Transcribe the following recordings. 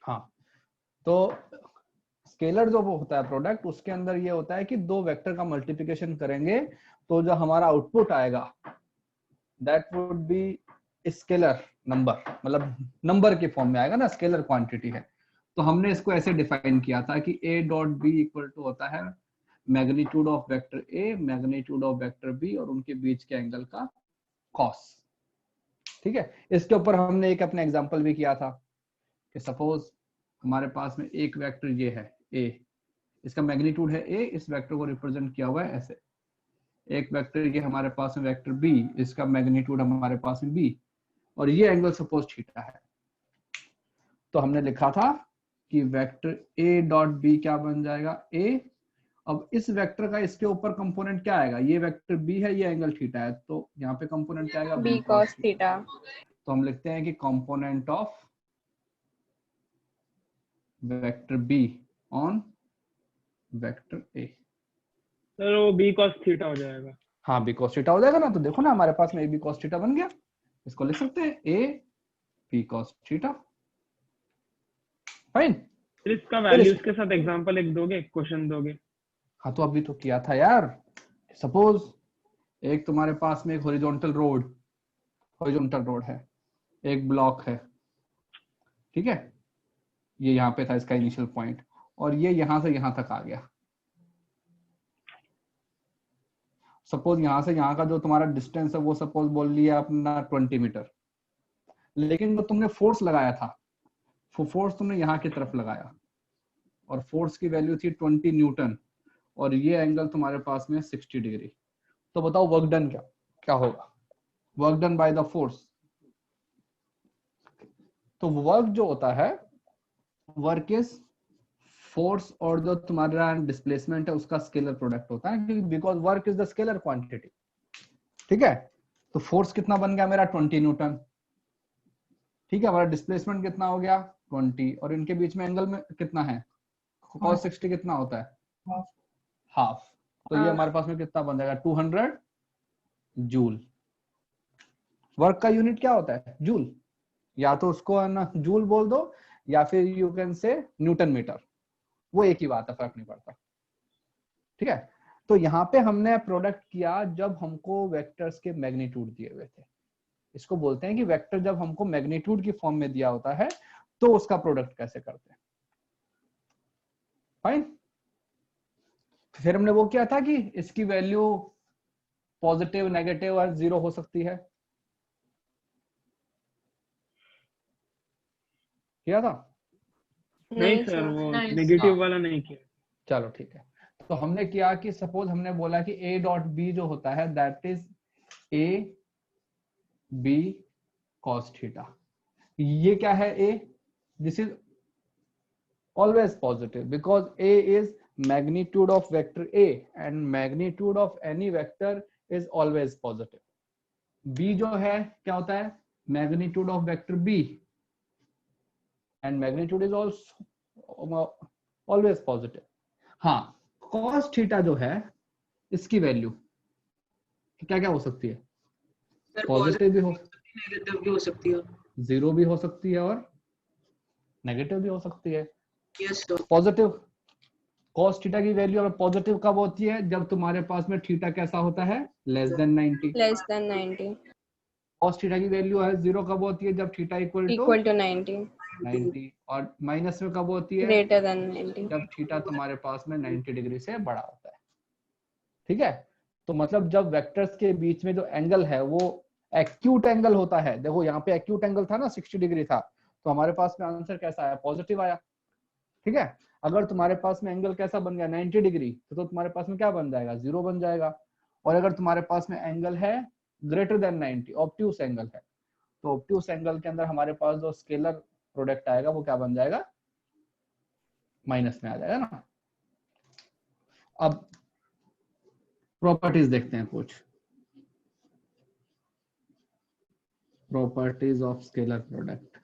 हाँ, तो स्केलर जो होता है प्रोडक्ट, उसके अंदर ये होता है कि दो वेक्टर का मल्टीप्लिकेशन करेंगे तो जो हमारा आउटपुट आएगा that would be scalar number, मतलब नंबर के फॉर्म में आएगा ना, स्केलर क्वांटिटी है। तो हमने इसको ऐसे डिफाइन किया था कि a dot B equal to होता है magnitude of vector a magnitude of vector b और उनके बीच के एंगल का कॉस। ठीक है, इसके ऊपर हमने एक अपना एग्जांपल भी किया था कि सपोज हमारे पास में एक वेक्टर ये है a, इसका मैग्नीट्यूड है a, इस वेक्टर को रिप्रेजेंट किया हुआ है ऐसे। एक वेक्टर ये हमारे पास में वेक्टर b, इसका मैग्नीट्यूड हमारे पास में b और ये एंगल सपोज थीटा है। तो हमने लिखा था कि वेक्टर a डॉट बी क्या बन जाएगा a। अब इस वेक्टर का इसके ऊपर कंपोनेंट क्या आएगा, ये वेक्टर b है, ये एंगल थीटा है, तो यहाँ पे कंपोनेंट क्या आएगा b cos थीटा। तो हम लिखते हैं कि component of vector b on vector a। Sir वो b cos थीटा हो जाएगा। हाँ, b cos थीटा हो जाएगा ना। तो देखो ना हमारे पास में a b cos थीटा बन गया, इसको लिख सकते हैं a b cos theta. Fine. फिर इसका वैल्यूज के साथ एग्जांपल एक दोगे, क्वेश्चन दोगे? हाँ, तो अभी तो किया था यार। सपोज एक तुम्हारे पास में एक हॉरिजॉन्टल रोड है, एक ब्लॉक है, ठीक है, ये यहाँ पे था इसका इनिशियल पॉइंट और ये यहां से यहां तक आ गया। सपोज यहां से यहाँ का जो तुम्हारा डिस्टेंस है वो सपोज बोल लिया अपना 20 मीटर, लेकिन जो तुमने फोर्स लगाया था वो फोर्स तुमने यहाँ की तरफ लगाया और फोर्स की वैल्यू थी 20 न्यूटन और ये एंगल तुम्हारे पास में 60 डिग्री। तो बताओ वर्क डन क्या होगा, work done by the force. तो वर्क जो होता है, वर्क इज फोर्स और जो तुम्हारा डिस्प्लेसमेंट है उसका स्केलर प्रोडक्ट होता है, because work is the scalar quantity. ठीक है, तो फोर्स कितना बन गया मेरा 20 न्यूटन, ठीक है, हमारा डिस्प्लेसमेंट कितना हो गया 20 और इनके बीच में एंगल में कितना है cos 60 कितना होता है हाफ। तो ये हमारे पास में कितना बन जाएगा 200 जूल। वर्क का यूनिट क्या होता है जूल, या तो उसको है ना जूल बोल दो या फिर you can say newton metre, वो एक ही बात है, फर्क नहीं पड़ता। ठीक है, तो यहाँ पे हमने प्रोडक्ट किया जब हमको वेक्टर्स के मैग्नीट्यूड दिए हुए थे। इसको बोलते हैं कि वेक्टर जब हमको मैग्नीट्यूड की फॉर्म में दिया होता है तो उसका प्रोडक्ट कैसे करते हैं। फाइन। फिर हमने वो किया था कि इसकी वैल्यू पॉजिटिव, नेगेटिव और जीरो हो सकती है, किया था? नहीं सर, वो नेगेटिव वाला नहीं किया। चलो ठीक है, तो हमने किया कि सपोज हमने बोला कि a डॉट बी जो होता है that is a b cos theta. ये क्या है a, this is always positive because a is magnitude of vector a and magnitude of any vector is always positive. b जो है क्या होता है magnitude of vector b and magnitude is also always positive. हाँ, cos theta जो है इसकी value क्या क्या हो सकती है, पॉजिटिव भी हो, नेगेटिव भी हो सकती है, जीरो भी हो सकती है और नेगेटिव भी हो सकती है। Yes sir. Positive cos theta की वैल्यू और पॉजिटिव कब होती है, जब तुम्हारे पास में थीटा कैसा होता है लेस देन 90। cos थीटा की वैल्यू है जीरो कब होती है, जब थीटा इक्वल टू 90 और माइनस में कब होती है ग्रेटर देन 90, जब थीटा तुम्हारे पास में 90 डिग्री से बड़ा होता है। ठीक है, तो मतलब जब वेक्टर्स के बीच में जो एंगल है वो एक्यूट एंगल होता है, देखो यहाँ पे एक्यूट एंगल था ना 60 डिग्री था, तो हमारे पास में आंसर कैसा आया पॉजिटिव आया। ठीक है, अगर तुम्हारे पास में एंगल कैसा बन गया 90 डिग्री तो तुम्हारे पास में क्या बन जाएगा जीरो बन जाएगा। और अगर तुम्हारे पास में एंगल है ग्रेटर देन 90 ऑब्ट्यूस एंगल है, तो ऑब्ट्यूस एंगल के अंदर हमारे पास जो स्केलर प्रोडक्ट आएगा वो क्या बन जाएगा माइनस में आ जाएगा ना। अब प्रॉपर्टीज देखते हैं कुछ, प्रॉपर्टीज ऑफ स्केलर प्रोडक्ट।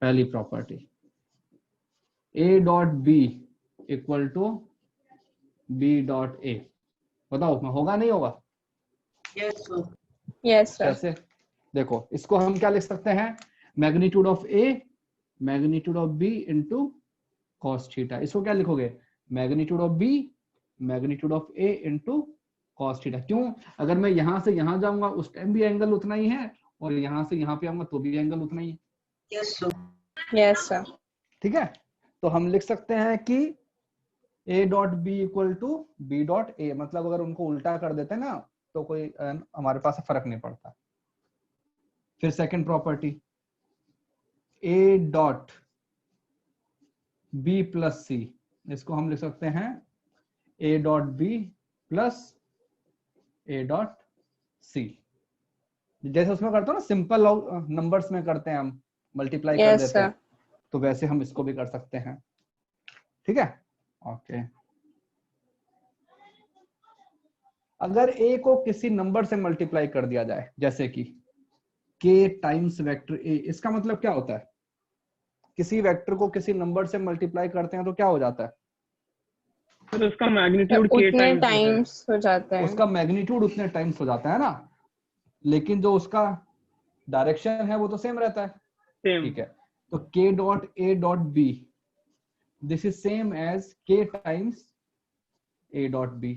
पहली property a dot B equal to b dot a, बताओ होगा नहीं होगा? Yes sir. Yes sir. कैसे? देखो इसको हम क्या लिख सकते हैं, magnitude of A magnitude of B into cos theta. इसको क्या लिखोगे, magnitude of B magnitude of A into cos theta. क्यों, अगर मैं यहां से यहां जाऊंगा उस टाइम भी एंगल उतना ही है, और यहां से यहां पे आऊंगा तो भी एंगल उतना ही है। Yes sir. Yes, sir. ठीक है, तो हम लिख सकते हैं कि a dot B equal to B dot A, मतलब अगर उनको उल्टा कर देते हैं ना तो कोई हमारे पास फर्क नहीं पड़ता। फिर second property, a dot B plus C, इसको हम लिख सकते हैं a dot B plus a dot C. जैसे उसमें करते हो ना, सिंपल नंबर्स में करते हैं हम, मल्टीप्लाई कर Yes, देते हैं, sir. तो वैसे हम इसको भी कर सकते हैं। ठीक है, ओके। अगर a को किसी नंबर से मल्टीप्लाई कर दिया जाए, जैसे कि k टाइम्स वेक्टर a, इसका मतलब क्या होता है, किसी वेक्टर को किसी नंबर से मल्टीप्लाई करते हैं तो क्या हो जाता है, फिर उसका मैग्नीट्यूड k उतने टाइम्स होता है। टाइम्स हो जाते हैं। उसका मैग्नीट्यूड उतने टाइम्स हो जाता है ना, लेकिन जो उसका डायरेक्शन है वो तो सेम रहता है। सेम। ठीक है, तो k dot a dot b, this is same as k times a dot b।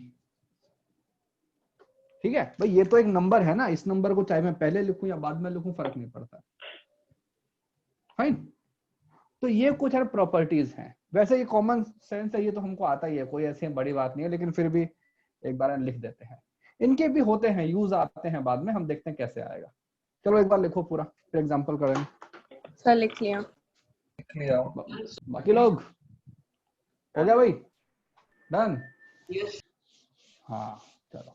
ठीक है भाई, ये तो एक नंबर है ना, इस नंबर को चाहे मैं पहले लिखूं या बाद में लिखूं फर्क नहीं पड़ता। फाइन, तो ये कुछ है प्रॉपर्टीज हैं। वैसे ये कॉमन सेंस है, ये तो हमको आता ही है, कोई ऐसी बड़ी बात नहीं है, लेकिन फिर भी एक बार लिख देते हैं। इनके भी होते हैं यूज, आते हैं बाद में, हम देखते हैं कैसे आएगा। चलो एक बार लिखो पूरा, फिर एग्जांपल करेंगे। सर लिख लिया। बाकी लोग हो गया भाई, डन। यस। हाँ चलो,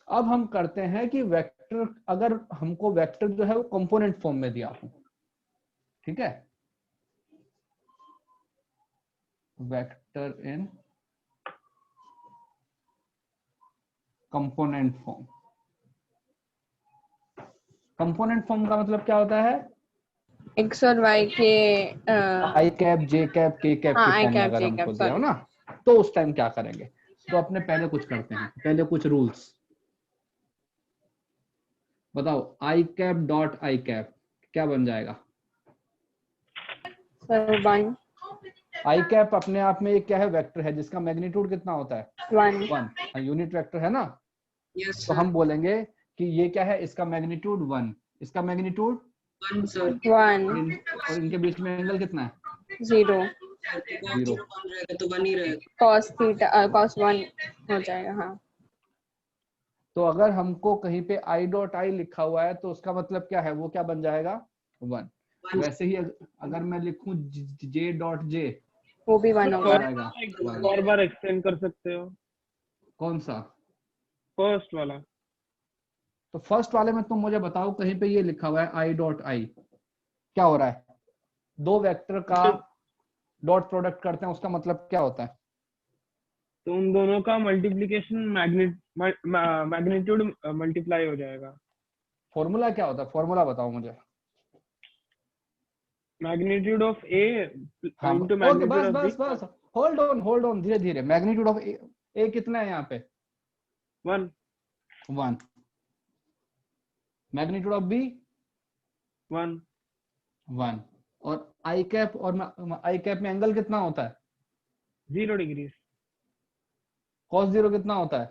अब हम करते हैं कि वेक्टर, अगर हमको वेक्टर जो है वो कंपोनेंट फॉर्म में दिया हो, ठीक है, वेक्टर इन कंपोनेंट फॉर्म। कंपोनेंट फॉर्म का मतलब क्या होता है, X और Y के आई कैप जे कैप के कैप हाँ, के I फॉर्म में cap, अगर J हमको cap, दिया हो sorry. ना, तो उस टाइम क्या करेंगे, तो अपने पहले कुछ करते हैं, पहले कुछ रूल्स बताओ। आई कैप डॉट आई कैप क्या बन जाएगा, सर 1 आई कैप अपने आप में एक क्या है, वेक्टर है जिसका मैग्नीट्यूड कितना होता है 1 1, यूनिट वेक्टर है ना। यस तो सर। हम बोलेंगे कि ये क्या है, इसका मैग्नीट्यूड 1, इसका मैग्नीट्यूड 1 सर। 1 और इनके बीच में एंगल कितना है 0 तो 0। 1 रहेगा तो 1 ही रहेगा। cos थीटा cos 1 हो जाएगा। हाँ, तो अगर हमको कहीं पे आई डॉट आई लिखा हुआ है तो उसका मतलब क्या है, वो क्या बन जाएगा 1। वैसे ही अगर मैं लिखूं जे डॉट जे, वो भी 1 क्या होगा। हो जाएगा 1। और बार एक्सटेंड कर सकते हो। कौन सा, फर्स्ट वाला। तो फर्स्ट वाले में तुम मुझे बताओ, कहीं पे ये लिखा हुआ है आई डॉट आई, क्या हो रहा है, दो वेक्टर का डॉट प्रोडक्ट करते हैं, उसका मतलब क्या होता है, तो उन दोनों का मल्टीप्लीकेशन मैग्नीट्यूड मल्टीप्लाई हो जाएगा। फॉर्मूला क्या होता है, फॉर्मूला बताओ मुझे। मैग्नीट्यूड ऑफ ए हाँ इनटू ओके, मैग्नीट्यूड बस ऑफ बी। बस बस, होल्ड ऑन धीरे धीरे। मैग्नीट्यूड ऑफ ए कितना है यहाँ पे 1 1, मैग्नीट्यूड ऑफ बी 1 1, और आई कैप, और आई कैप में एंगल कितना होता है 0 डिग्री। cos 0 कितना होता है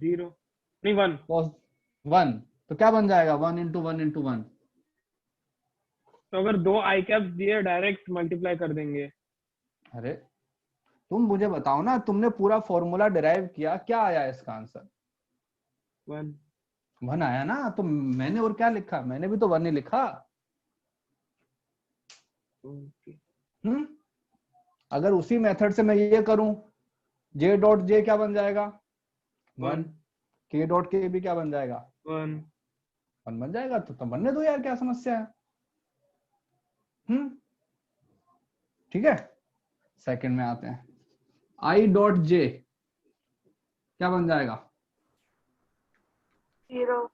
0 नहीं 1। cos 1, तो क्या बन जाएगा 1 इंटू 1 इंटू 1। तो अगर दो आई कैप्स दिए डायरेक्ट मल्टीप्लाई कर देंगे। अरे तुम मुझे बताओ ना, तुमने पूरा फॉर्मूला डिराइव किया, क्या आया इसका आंसर 1 1 आया ना, तो मैंने और क्या लिखा, मैंने भी तो 1 ही लिखा। ओके। अगर उसी मेथड से मैं ये करूं, जे डॉट जे क्या बन जाएगा 1, के डॉट के भी क्या बन जाएगा 1 1 बन जाएगा, तो बनने दो यार, क्या समस्या है। ठीक है, सेकंड में आते हैं, आई डॉट जे क्या बन जाएगा 0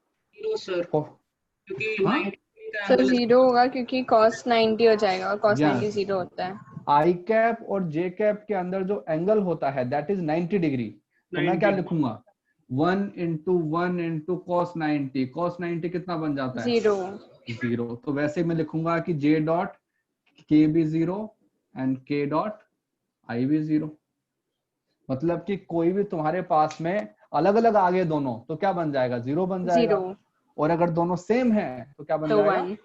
सर, क्योंकि हाँ? 90 का सर एंगल 0 होगा क्योंकि cos 90 हो जाएगा और cos Yes. 90 0 होता है। आई कैप और जे कैप के अंदर जो एंगल होता है दैट इज 90 डिग्री। तो मैं क्या 90. लिखूंगा 1 इंटू 1 इंटू कॉस 90। कॉस 90 कितना बन जाता है 0. 0। तो वैसे मैं लिखूंगा कि जे डॉट के भी 0 एंड के डॉट आई भी 0। मतलब कि कोई भी तुम्हारे पास में अलग अलग आ गए दोनों तो क्या बन जाएगा 0 बन जाएगा। 0. और अगर दोनों सेम है तो क्या बन तो जाएगा 1.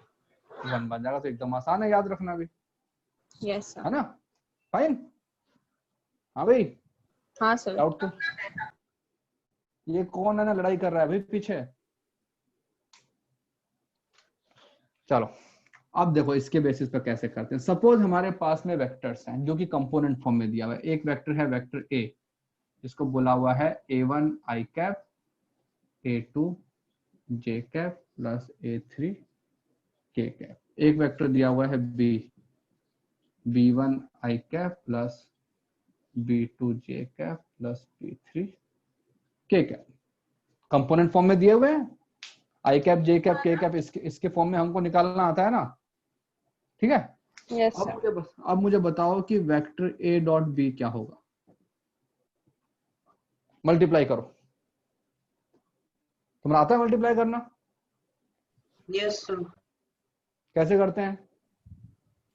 1 बन जाएगा। तो एकदम आसान है याद रखना भी, यस सर. है ना। फाइन। हाँ भाई, हाँ सर. डाउट तो ये कौन है ना लड़ाई कर रहा है भाई पीछे। चलो अब देखो इसके बेसिस पर कैसे करते हैं। सपोज हमारे पास में वेक्टर्स हैं जो कि कंपोनेंट फॉर्म में दिया हुआ है। एक वेक्टर है वेक्टर ए जिसको बोला हुआ है a1 i cap a2 j cap plus a3 k cap. एक वेक्टर दिया हुआ है b b1 i cap plus b2 j cap plus b3 k cap. Component form में दिए हुए हैं आई कैप जे कैप के कैप। इसके फॉर्म में हमको निकालना आता है ना, ठीक है। Yes sir. अब मुझे बताओ कि वेक्टर ए डॉट बी क्या होगा। मल्टीप्लाई करो। तुम्हें आता है मल्टीप्लाई करना? Yes sir. कैसे करते हैं?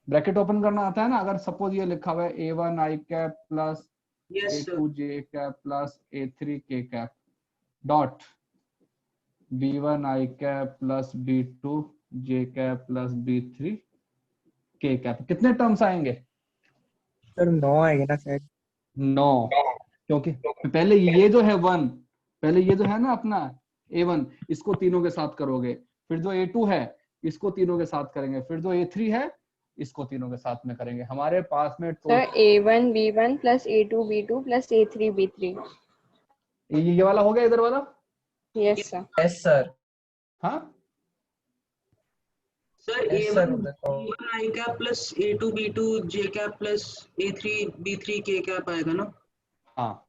ब्रैकेट ओपन करना आता है ना। अगर सपोज ये लिखा हुआ है a1 i cap plus yes sir. a2 j cap plus a3 k cap dot b1 i cap plus b2 j cap plus b3 k cap. कितने टर्म्स आएंगे? सर 9 आएगा ना शायद। 9। क्योंकि पहले ये जो है 1, पहले ये जो है ना अपना a1 इसको तीनों के साथ करोगे, फिर जो a2 है इसको तीनों के साथ करेंगे, फिर जो a3 है इसको तीनों के साथ में करेंगे। हमारे पास में sir A1 B1 plus A2 B2 plus A3 B3. ये वाला हो गया इधर वाला। Yes sir. Yes sir. हाँ sir yes sir a1 b1 i cap plus a2 b2 j cap plus a3 b3 k cap आएगा ना? हाँ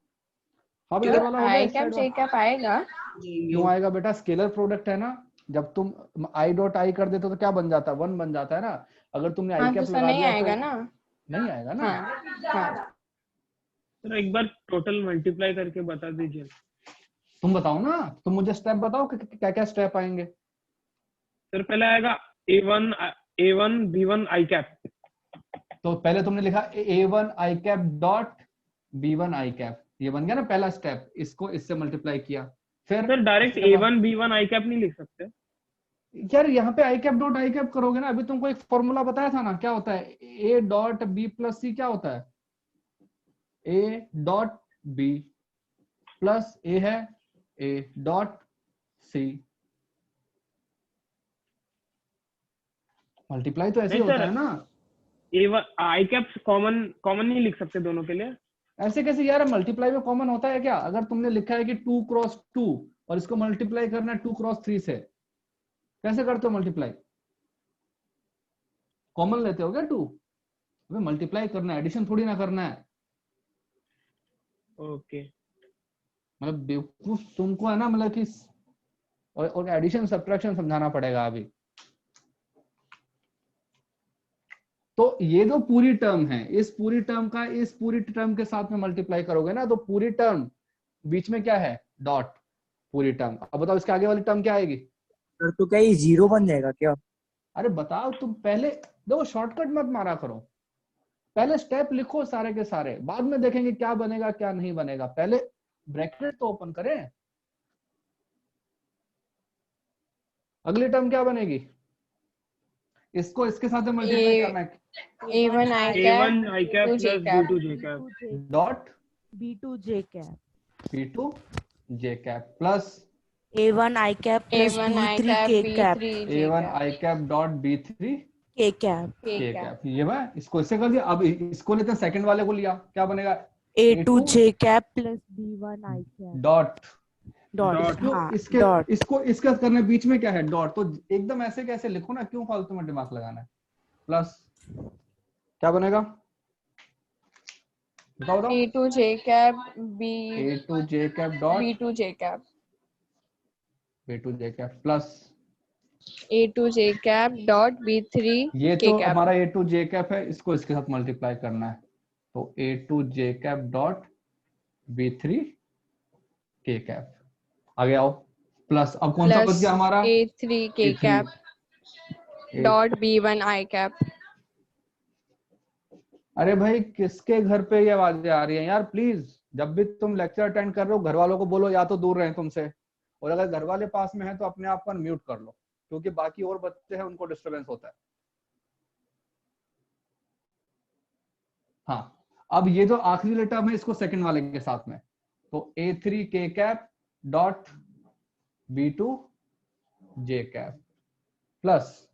अब इधर वाला हो गया। आई इस कैप साइड जे वाला कैप आएगा. क्यों आएगा बेटा? स्केलर प्रोडक्ट है ना। जब तुम आई डॉट आई कर देते हो तो क्या बन जाता है 1 बन जाता है ना। अगर तुमने आई हाँ तो कैप सर लगा नहीं दिया आएगा तो ना. नहीं आएगा ना। हाँ. हाँ. सर एक बार टोटल मल्टीप्लाई करके बता दीजिए. तुम बताओ ना, तुम मुझे स्टेप बताओ कि क्या क्या स्टेप आएंगे। सर पहले आएगा a1 b1 i कैप. तो पहले तुमने लिखा a1 i cap dot b1 i cap, ये बन गया ना पहला स्टेप। इसको इससे मल्टीप्लाई किया। फिर सर डायरेक्ट उसके बाद a1 b1 i कैप नहीं लिख सकते? यार यहाँ पे i cap dot i cap करोगे ना। अभी तुमको एक फॉर्मूला बताया था ना, क्या होता है a डॉट b प्लस सी। क्या होता है a dot b plus a है a डॉट सी। मल्टीप्लाई तो ऐसे ही नहीं होता सर, है ना। a1 i कैप कॉमन नहीं लिख सकते दोनों के लिए? ऐसे कैसे यार? मल्टीप्लाई में कॉमन होता है क्या? अगर तुमने लिखा है कि 2 क्रॉस 2 और इसको मल्टीप्लाई करना है 2 क्रॉस 3 से, कैसे करते हो मल्टीप्लाई? कॉमन लेते हो क्या 2? अबे मल्टीप्लाई करना है, एडिशन थोड़ी ना करना है। ओके. मतलब बेवकूफ तुमको है ना, मतलब कि और एडिशन सब्ट्रैक्शन समझाना पड़ेगा अभी। तो ये जो पूरी टर्म है, इस पूरी टर्म का इस पूरी टर्म के साथ में मल्टीप्लाई करोगे ना तो पूरी टर्म बीच में क्या है डॉट पूरी टर्म। अब बताओ इसके आगे वाली टर्म क्या आएगी? सर तो क्या ये 0 बन जाएगा क्या? अरे बताओ तुम पहले। देखो शॉर्टकट मत मारा करो, पहले स्टेप लिखो सारे के सारे, बाद में देखेंगे क्या बनेगा क्या नहीं बनेगा। पहले ब्रैकेट तो ओपन करें। अगली टर्म क्या बनेगी? इसको इसके साथ मल्टीप्लाई करना है A1 I a1 i cap cap B2 J plus cap. b2 j cap. Dot B2 J cap. b2 j cap plus A1 I cap plus A1 I B3 cap K cap. B3 J a1 cap. i cap dot b3 K cap. K k cap. Cap. ये हुआ, इसको इससे कर दिया। अब इसको लेते हैं सेकंड वाले को लिया, क्या बनेगा A2 J cap plus B1 I cap. Dot Dot. Dot. हाँ, इसके dot. इसको इसका करना बीच में क्या है डॉट। तो एकदम ऐसे कैसे लिखो ना, क्यों फालतू में दिमाग लगाना है। प्लस क्या बनेगा बताओ बताओ। A2 J cap a2 j cap dot B2 J cap. b2 j cap plus A2 j cap dot B3 ये k तो cap. हमारा ए टू जे कैप है, इसको इसके साथ मल्टीप्लाई करना है, तो A two J cap dot B three K cap. आगे आओ, प्लस अब कौन सा बच plus गया हमारा? A3 k A3 cap dot B1 I cap. अरे भाई किसके घर पे ये आवाजें आ रही हैं यार? प्लीज जब भी तुम लेक्चर अटेंड कर रहे हो घर वालों को बोलो या तो दूर रहें तुमसे, और अगर घर वाले पास में है तो अपने आप को म्यूट कर लो, क्योंकि बाकी और बच्चे हैं उनको डिस्टरबेंस होता है। हाँ, अब ये जो आखिरी वाला टर्म है इसको सेकंड वाले के साथ में, तो A3 के कैप डॉट B2 जे कैप प्लस,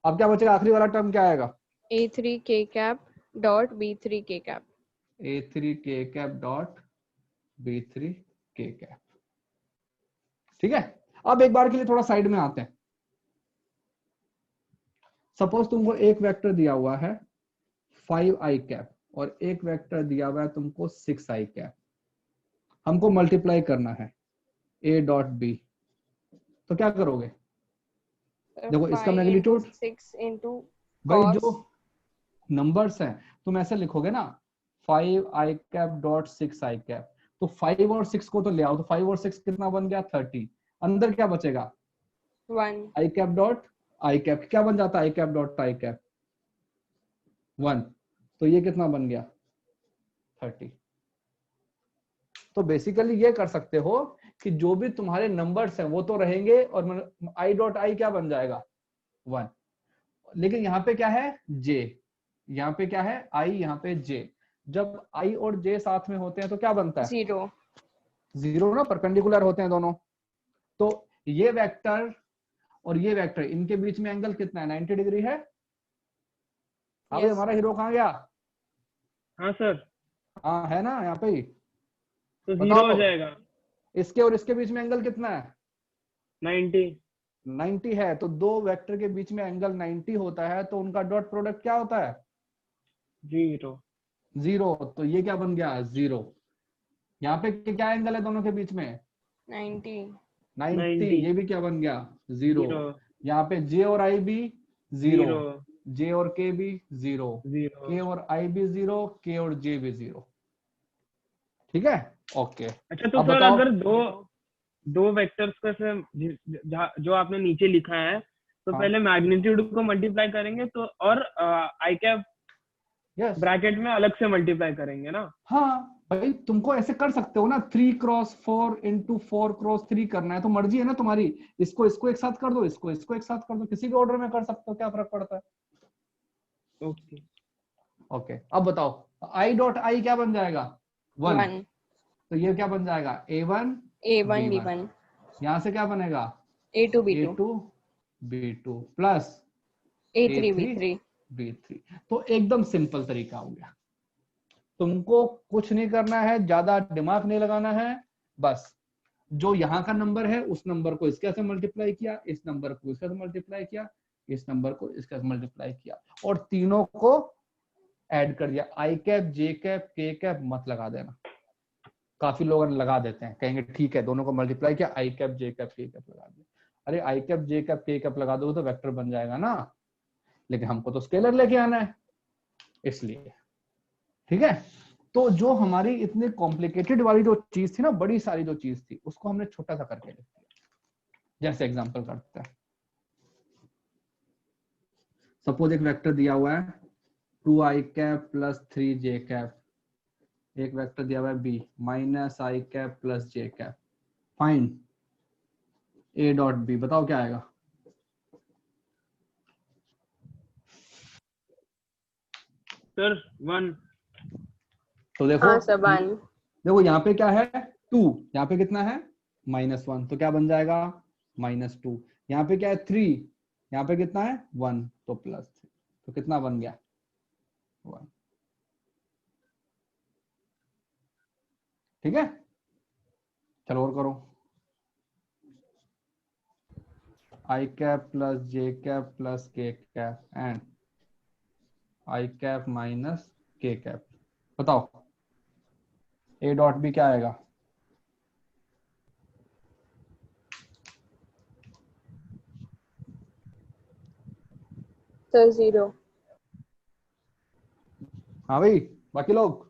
अब क्या बचेगा? आखिरी वाला टर्म क्या आएगा? A3 k cap dot B3 k cap. A3 के कैप डॉट B3 के कैप। ठीक है, अब एक बार के लिए थोड़ा साइड में आते हैं। सपोज तुमको एक वेक्टर दिया हुआ है 5i कैप और एक वेक्टर दिया हुआ है तुमको 6i कैप, हमको मल्टीप्लाई करना है a डॉट बी, तो क्या करोगे? देखो इसका 5 मैग्नीट्यूड, into 6 into भाई cos. जो नंबर्स हैं तुम ऐसे लिखोगे ना 5i cap dot 6i cap, तो 5 और 6 को तो ले आओ, तो 5 और 6 कितना बन गया? 30। अंदर क्या बचेगा? 1. i cap dot i cap, क्या बन जाता है? i cap dot i cap 1, तो ये कितना बन गया? 30। तो बेसिकली ये कर सकते हो कि जो भी तुम्हारे नंबर्स हैं वो तो रहेंगे और i डॉट i क्या बन जाएगा? 1। लेकिन यहाँ पे क्या है? j, यहाँ पे क्या है? i, यहाँ पे j। जब i और j साथ में होते हैं तो क्या बनता है? 0. 0 ना, परपेंडिकुलर होते हैं दोनों। तो ये वेक्टर और ये वेक्टर, इनके बीच में एंगल कितना है? 90 डिग्री है। अब Yes. हमारा हीरो कहाँ गया? हाँ सर, हाँ है ना यहाँ पे ही। तो बताओ। 0 हो जाएगा। इसके और इसके बीच में एंगल कितना है? 90। 90 है, तो दो वेक्टर के बीच में एंगल 90 होता है, तो उनका डॉट प्रोडक्ट क्या होता है? 0। 0। तो ये क्या बन गया? 0। यहाँ पे क्या एंगल है दोनों के बीच में? 90. 90। ये भी क्या बन गया? 0। 0। यहाँ पे j और i भी 0, 0। j और k भी 0, 0। k और i भी 0, k और j भी 0। ठीक है, ओके। अच्छा, तो अब सर बताओ। अगर दो वेक्टर्स का सर जो आपने नीचे लिखा है, तो हाँ। पहले मैग्नीट्यूड को मल्टीप्लाई करेंगे, तो और आई कैप यस, ब्रैकेट में अलग से मल्टीप्लाई करेंगे ना? हाँ भाई तुमको ऐसे कर सकते हो ना, 3 क्रॉस 4 इंटू 4 क्रॉस 3 करना है तो मर्जी है ना तुम्हारी, इसको एक साथ कर दो, इसको एक साथ कर दो, किसी भी ऑर्डर में कर सकते हो, क्या फर्क पड़ता है? ओके। ओके, अब बताओ आई डॉट आई क्या बन जाएगा? 1। 1. तो ये क्या बन जाएगा? A1 A1 B1। B1. यहाँ से क्या बनेगा? A2 B2. A2 B2 plus A3 A3 B3. B3। तो एकदम सिंपल तरीका हो गया, तुमको कुछ नहीं करना है, ज्यादा दिमाग नहीं लगाना है, बस जो यहाँ का नंबर है उस नंबर को इसके साथ मल्टीप्लाई किया, इस नंबर को इसके साथ मल्टीप्लाई किया, इस नंबर को इसके साथ मल्टीप्लाई किया, और तीनों को ऐड कर दिया। आई कैप, जे कैप, के कैप मत लगा देना, काफी लोग लगा देते हैं, कहेंगे ठीक है दोनों को मल्टीप्लाई किया, आई कैप जे कैप के कैप लगा दिया। अरे आई कैप जे कैप के कैप लगा दोगे तो वेक्टर बन जाएगा ना, लेकिन हमको तो स्केलर लेके आना है इसलिए। ठीक है, तो जो हमारी इतनी कॉम्प्लिकेटेड वाली जो चीज थी ना, बड़ी सारी जो चीज थी, उसको हमने छोटा सा करके लिख दिया। जैसे एग्जांपल करते हैं, सपोज एक वेक्टर दिया हुआ है 2i cap plus 3j cap, एक वेक्टर दिया हुआ है b minus I cap plus j cap, find a dot b। बताओ क्या आएगा? सर 1। तो देखो, हाँ सर 1. देखो यहाँ पे क्या है? 2, यहाँ पे कितना है? -1, तो क्या बन जाएगा? -2। यहाँ पे क्या है? 3, यहाँ पे कितना है? 1, तो +3, तो कितना बन गया? 1। ठीक है, चलो और करो। आई cap plus J cap plus K cap and I cap minus K cap. बताओ ए डॉट बी क्या आएगा? सर 0. हाँ भाई, बाकी लोग?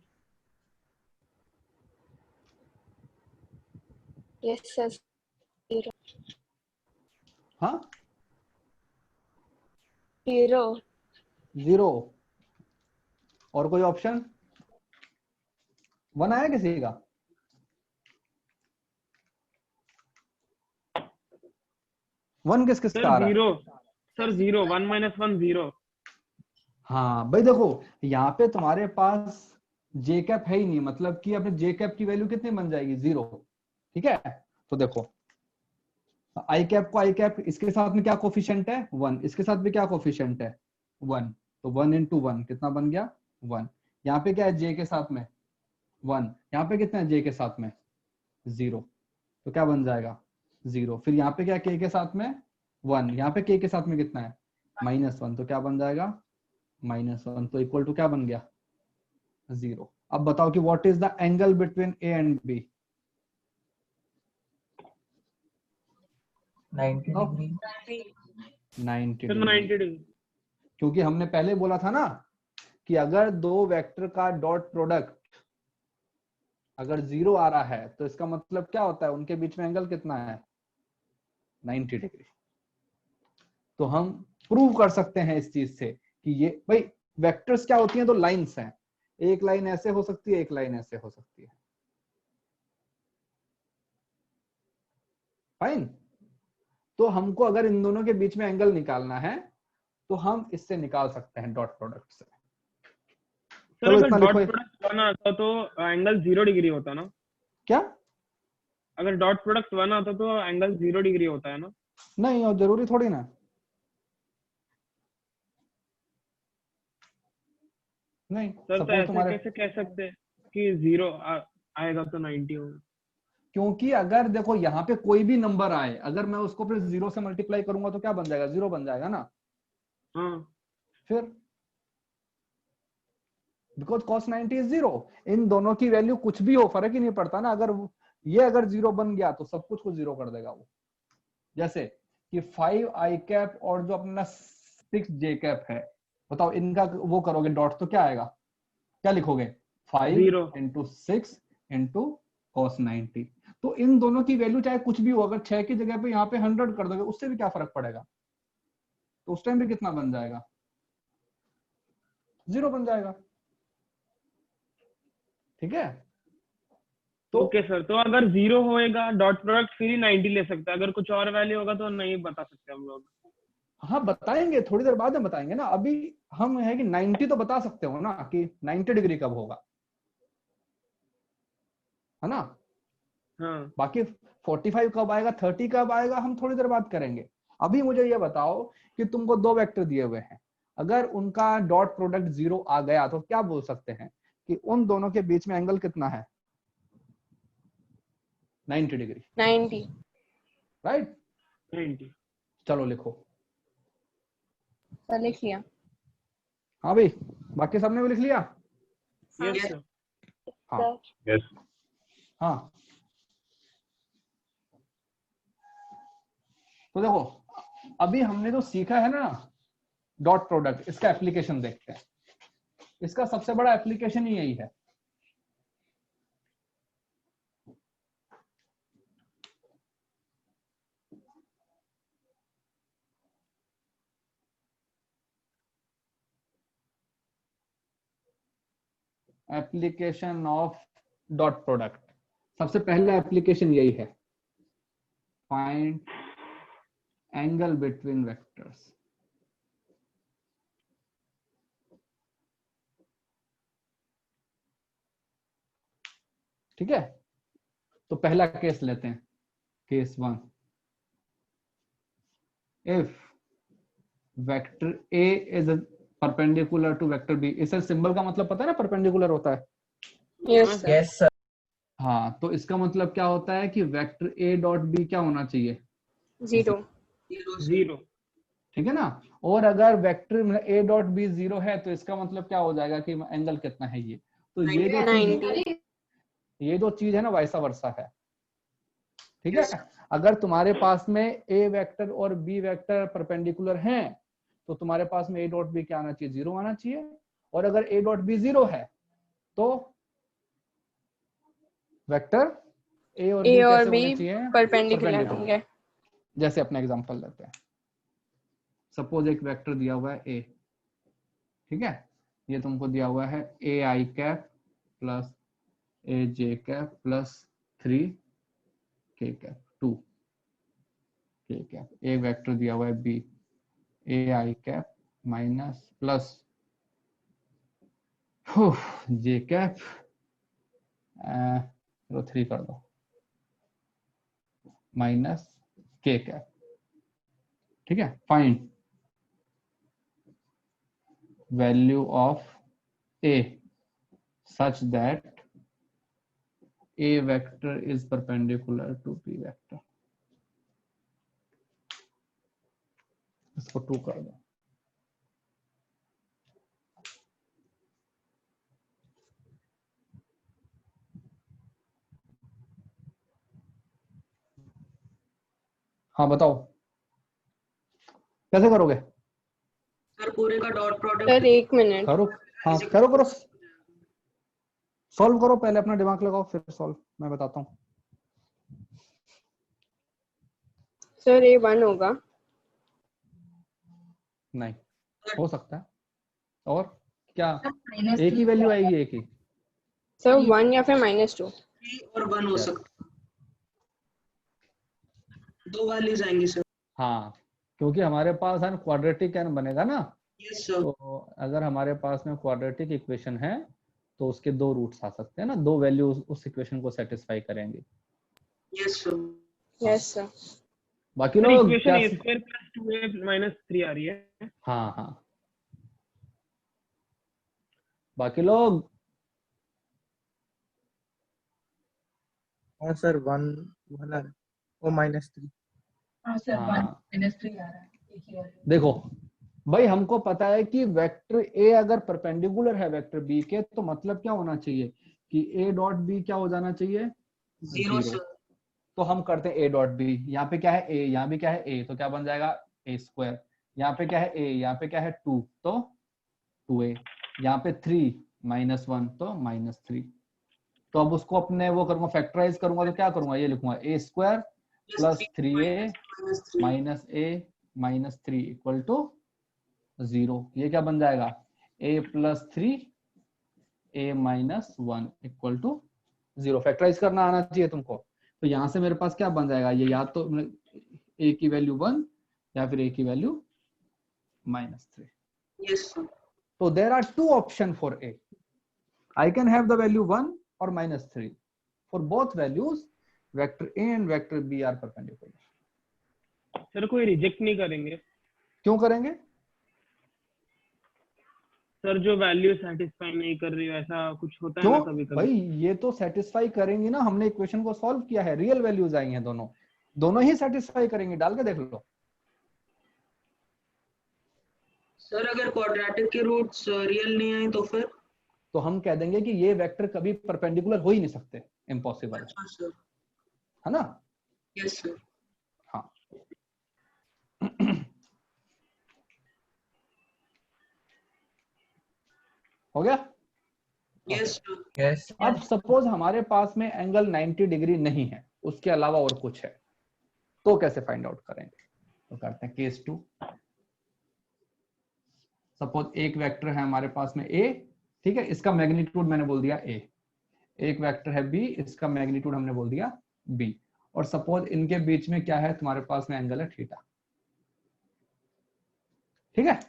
Yes sir. 0. हाँ, 0. 0। और कोई ऑप्शन? 1 आया किसी का? वन किस किस का आ सर रहा है? 0, सर 0, 1 - 1 0। हाँ भाई देखो, यहाँ पे तुम्हारे पास जे कैप है ही नहीं, मतलब कि अपने जे कैप की वैल्यू कितनी बन जाएगी? 0। ठीक है, तो देखो आई कैप को, आई कैप इसके साथ में क्या कोफिशिएंट है? 1। इसके साथ भी क्या कोफिशिएंट है? 1। तो 1 × 1 कितना बन गया? 1। यहाँ पे क्या है जे के साथ में? 1। यहाँ पे कितना है जे के साथ में? 0। तो क्या बन जाएगा? 0। फिर यहाँ पे क्या के के साथ में? 1। यहाँ पे के साथ में कितना है? -1। तो क्या बन जाएगा? -1। तो इक्वल टू क्या बन गया? 0। अब बताओ कि what is the angle between A and B? 90 अब डिग्री। 90 sir degree. 90 डिग्री। क्योंकि हमने पहले बोला था ना कि अगर दो वेक्टर का डॉट प्रोडक्ट अगर 0 आ रहा है तो इसका मतलब क्या होता है? उनके बीच में एंगल कितना है? 90 डिग्री। तो हम प्रूव कर सकते हैं इस चीज से कि ये भाई वेक्टर्स क्या होती हैं? तो लाइंस हैं। एक लाइन ऐसे हो सकती है, एक लाइन ऐसे हो सकती है। फाइन। तो हमको अगर इन दोनों के बीच में एंगल निकालना है तो हम इससे निकाल सकते हैं, डॉट प्रोडक्ट से। सर चलो अगर इतना डॉट लिखो। प्रोडक्ट 1 आता तो एंगल 0 डिग्री होता ना? क्या? अगर डॉट प्रोडक्ट 1 आता तो एंगल 0 डिग्री होता है ना? नहीं, और जरूरी थोड़ी ना। नहीं, सर तो सपोज ऐसे तुम्हारे, कैसे कह सकते हैं कि 0 आएगा तो 90 होगा? क्योंकि अगर देखो यहाँ पे कोई भी नंबर आए, अगर मैं उसको फिर 0 से मल्टीप्लाई करूंगा तो क्या बन जाएगा? 0 बन जाएगा ना। हाँ। फिर बिकॉज cos 90 इज 0। इन दोनों की वैल्यू कुछ भी हो, फर्क ही नहीं पड़ता ना। अगर ये अगर 0 बन गया तो सब कुछ को 0 कर देगा वो। जैसे कि 5 आई कैप और जो अपना 6 जे कैप है, बताओ इनका वो करोगे डॉट तो क्या आएगा? क्या लिखोगे? 5 0। × 6 × cos 90। तो इन दोनों की वैल्यू चाहे कुछ भी हो, अगर 6 की जगह पे यहाँ पे 100 कर दोगे उससे भी क्या फर्क पड़ेगा? तो उस टाइम भी कितना बन जाएगा? 0 बन जाएगा। ठीक है, तो ओके सर, तो अगर 0 होएगा डॉट प्रोडक्ट फिर ही 90 ले सकता है, अगर कुछ और वैल्यू होगा तो नहीं बता सकते हम लोग। हाँ बताएंगे, थोड़ी देर बाद में बताएंगे ना। अभी हम है कि 90 तो बता सकते हो ना कि 90 डिग्री कब होगा, है ना। हाँ बाकी 45 कब आएगा, 30 कब आएगा, हम थोड़ी देर बाद करेंगे। अभी मुझे ये बताओ कि तुमको दो वेक्टर दिए हुए हैं, अगर उनका डॉट प्रोडक्ट 0 आ गया तो क्या बोल सकते हैं कि उन दोनों के बीच में एंगल कितना है? 90 डिग्री। 90. राइट। 90। चलो लिखो। सर लिख लिया. हाँ भाई, बाकी सबने भी लिख लिया? Yes sir. हाँ यस। हाँ। तो देखो अभी हमने जो सीखा है ना डॉट प्रोडक्ट, इसका एप्लीकेशन देखते हैं। इसका सबसे बड़ा एप्लीकेशन ही यही है। एप्लीकेशन ऑफ डॉट प्रोडक्ट, सबसे पहला एप्लीकेशन यही है, फाइंड एंगल बिटवीन वेक्टर्स। ठीक है, तो पहला केस लेते हैं, case 1। If vector A is perpendicular to vector B, इसे सिंबल का मतलब पता है ना, परपेंडिकुलर होता है। Yes sir. Yes sir. हाँ, तो इसका मतलब क्या होता है कि वेक्टर ए डॉट बी क्या होना चाहिए? 0. 0। ठीक है ना। और अगर वेक्टर ए डॉट बी 0 है तो इसका मतलब क्या हो जाएगा कि एंगल कितना है ये? तो ये जो 90. ये जो चीज है ना वैसा वर्सा है। ठीक है, अगर तुम्हारे पास में ए वेक्टर और बी वेक्टर परपेंडिकुलर हैं तो तुम्हारे पास में a डॉट बी क्या आना चाहिए, 0 आना चाहिए। और अगर a डॉट बी 0 है तो वेक्टर a और b A और कैसे B होने चाहिए, परपेंडिकुलर होंगे। जैसे अपना एग्जांपल लेते हैं, सपोज एक वेक्टर दिया हुआ है a, ठीक है, ये तुमको दिया हुआ है a i cap plus a j cap plus 3 k cap 2 k cap. एक वेक्टर दिया हुआ है b a i cap minus plus j cap, चलो 3 कर दो, माइनस k कैप, ठीक है। Find value of a such that a vector is perpendicular to b vector। इसको 2 कर दो। हाँ बताओ कैसे करोगे? सर पूरे का डॉट सर प्रोडक्ट 1 मिनट। करो, हाँ करो, सॉल्व करो, पहले अपना दिमाग लगाओ फिर सॉल्व मैं बताता हूँ। सर A 1 होगा। नहीं हो सकता है, और क्या एक ही वैल्यू आएगी, एक ही? सर 1 या फिर -2। 3 और 1 हो Yes. सकता है, 2 वैल्यूज आएंगी सर। हाँ, क्योंकि हमारे पास है क्वाड्रेटिक एन बनेगा ना, यस सर। तो अगर हमारे पास में क्वाड्रेटिक इक्वेशन है तो उसके 2 रूट्स आ सकते हैं ना, 2 वैल्यू उस इक्वेशन को सेटिस्फाई करेंगे। Yes sir. Yes sir. बाकी सर लोग इक्वेशन क्या? a square plus 2a minus 3 आ रही है। हाँ हाँ, बाकी लोग हाँ सर 1 आ रहा है, ओ -3। हाँ देखो भाई, हमको पता है कि वेक्टर ए अगर परपेंडिकुलर है वेक्टर बी के, तो मतलब क्या होना चाहिए कि ए डॉट बी क्या हो जाना चाहिए, 0 0। सर। तो हम करते हैं ए डॉट बी, यहाँ पे क्या है ए, यहाँ भी क्या है ए, तो क्या बन जाएगा ए स्क्वायर। यहाँ पे क्या है ए, यहाँ पे क्या है 2, तो 2a। यहाँ पे 3 -1 तो -3। तो अब उसको अपने वो करूंगा, फैक्टराइज करूंगा, तो क्या करूंगा, ये लिखूंगा A square plus 3a minus a minus 3 equal to 0। ये क्या बन जाएगा, a plus 3 a minus 1 equal to 0। Factorise करना आना चाहिए तुमको। तो यहां से मेरे पास क्या बन जाएगा, ये या तो a की वैल्यू 1 या फिर a की वैल्यू -3। Yes sir. तो there are 2 option for a। I can have the value 1 or -3. For both values, vector A and vector B are perpendicular. Sir कोई रिजेक्ट नहीं करेंगे क्यों करेंगे? सर, जो वैल्यू सेटिस्फाई नहीं कर रही हो, ऐसा कुछ होता है क्यों ना कभी कभी। भाई, ये तो सेटिस्फाई करेंगी ना, हमने इक्वेशन को सॉल्व किया है, रियल वैल्यूज आई हैं, दोनों ही सेटिस्फाई करेंगे, डाल के देख लो। सर अगर क्वाड्रेटिक के रूट्स रियल नहीं आए तो फिर? तो हम कह देंगे कि ये वेक्टर कभी परपेंडिकुलर हो ही नहीं सकते, इम्पॉसिबल है, अच्छा सर। है ना? Yes sir. हाँ हो गया। Yes sir. यस अब सपोज हमारे पास में एंगल 90 डिग्री नहीं है, उसके अलावा और कुछ है, तो कैसे फाइंड आउट करेंगे? तो करते हैं केस 2। सपोज एक वेक्टर है हमारे पास में a, ठीक है, इसका मैग्नीट्यूड मैंने बोल दिया a। एक वेक्टर है b, इसका मैग्नीट्यूड हमने बोल दिया b। और सपोज इनके बीच में क्या है, तुम्हारे पास में एंगल है थीटा, ठीक है।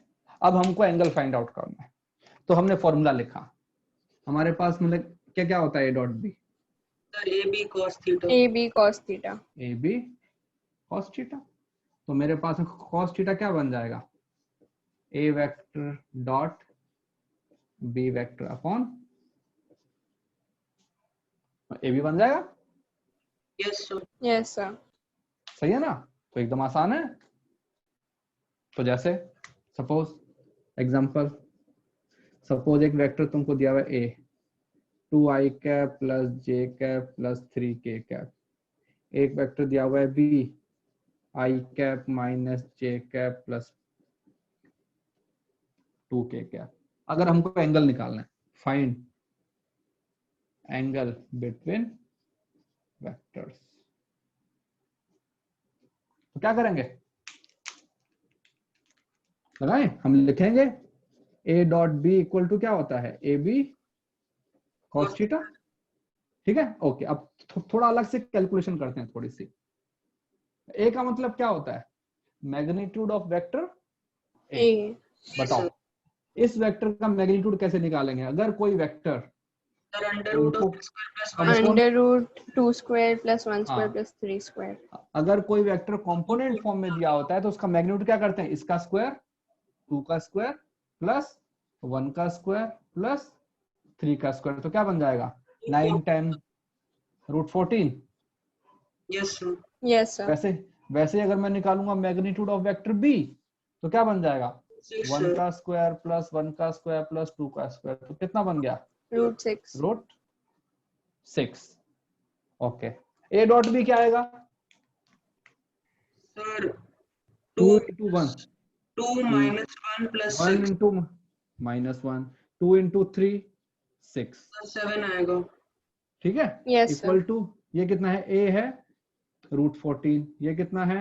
अब हमको एंगल फाइंड आउट करना है, तो हमने फॉर्मूला लिखा, हमारे पास मतलब क्या क्या होता है a dot B, sir A B cos theta. AB cos theta. A B cos theta. तो मेरे पास कॉस थीटा क्या बन जाएगा, A vector dot B vector upon A B बन जाएगा। Yes sir. Yes sir. सही है ना? तो एकदम आसान है। तो जैसे सपोज एग्जांपल, सपोज एक वेक्टर तुमको दिया हुआ है A, 2i cap plus j cap plus 3k cap. एक वेक्टर दिया हुआ है B, i cap minus j cap plus 2k cap. अगर हमको एंगल निकालना है, फाइंड एंगल बिटवीन वेक्टर्स, तो क्या करेंगे, लगाएं, हम लिखेंगे a dot B equal to क्या होता है, ए बी कॉस थीटा। ठीक है, ओके। अब थोड़ा अलग से कैलकुलेशन करते हैं थोड़ी सी। ए का मतलब क्या होता है, magnitude of vector A. A. बताओ इस वेक्टर का मैग्नीट्यूड कैसे निकालेंगे, अगर कोई वेक्टर सर अंडर रूट इनको ऑफ स्क्वायर प्लस हम वन कौन, Under root 2 square plus 1 square हाँ, plus 3 square. अगर कोई वेक्टर कंपोनेंट फॉर्म में दिया होता है तो उसका मैग्नीट्यूड क्या करते हैं, इसका स्क्वायर, 2 का स्क्वायर प्लस 1 का स्क्वायर प्लस 3 का स्क्वायर, तो क्या बन जाएगा 9 10 root 14। Yes sir. Yes, sir. वैसे वैसे अगर मैं निकालूंगा मैग्नीट्यूड ऑफ वेक्टर बी तो क्या बन जाएगा, 6 1 सर। का स्क्वायर प्लस 1 का स्क्वायर प्लस 2 का स्क्वायर, तो कितना बन गया, Root 6. Root 6। Okay, A dot B क्या आएगा, sir 2 2 into 1, 2 minus 1 plus 1 6 into -1, 2 into 3 6। 7 आएगा। ठीक है, Yes, sir. इक्वल टू ये कितना है, ए है रूट 14, ये कितना है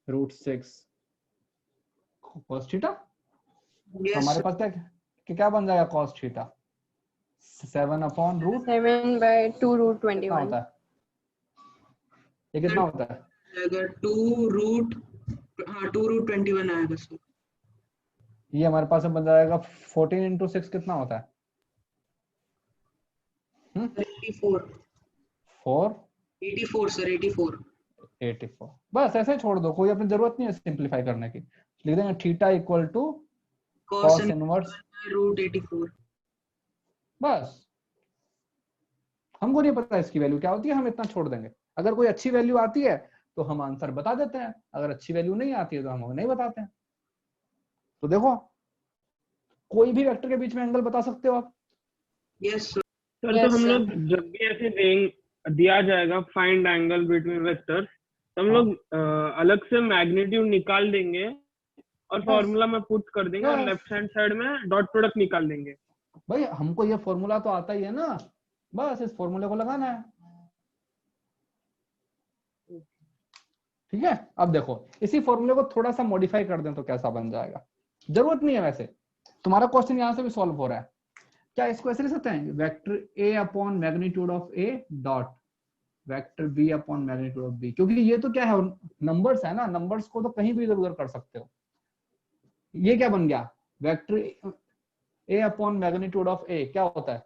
रूट 6 cos थीटा। तो यस हमारे पास क्या बन जाएगा cos theta, 7 upon root 7 by 2 root कितना 21. होता है, ये कितना होता है, आएगा 2 रूट, हाँ 2 रूट 21 आएगा सर। ये हमारे पास बन जाएगा 14 इंटू 6 कितना होता है, 84 4 84 सर 84। 84। बस ऐसे ही छोड़ दो, कोई अपनी जरूरत नहीं है सिंप्लीफाई करने की, लिख देंगे theta equal to cos cos inverse, root 84। बस। हमको नहीं पता इसकी वैल्यू क्या होती है, हम इतना छोड़ देंगे। अगर कोई अच्छी वैल्यू आती है तो हम आंसर बता देते हैं, अगर अच्छी वैल्यू नहीं आती है तो हम नहीं बताते हैं। तो देखो कोई भी वेक्टर के बीच में एंगल बता सकते हो आप। Yes sir. सर Yes, तो हम sir. लोग जब भी ऐसे दिया जाएगा फाइंड एंगल बिटवीन वेक्टर्स, तो हम हाँ। लोग अलग से मैग्नीट्यूड निकाल देंगे और फॉर्मूला में पुट कर देंगे और बस। लेफ्ट हैंड साइड में डॉट प्रोडक्ट निकाल देंगे। भाई हमको ये फॉर्मूला तो आता ही है ना, बस इस फॉर्मूले को लगाना है। ठीक है, अब देखो इसी फॉर्मूले को थोड़ा सा मॉडिफाई कर दें तो कैसा बन जाएगा, जरूरत नहीं है वैसे, तुम्हारा क्वेश्चन यहां से भी सॉल्व हो रहा है। क्या इसको ऐसे लिख सकते हैं, vector A upon magnitude of A dot vector B upon magnitude of B, क्योंकि ये तो क्या है, नंबर्स है ना, नंबर्स को तो कहीं भी इधर उधर कर सकते हो। ये क्या बन गया, vector A upon magnitude of A क्या होता है,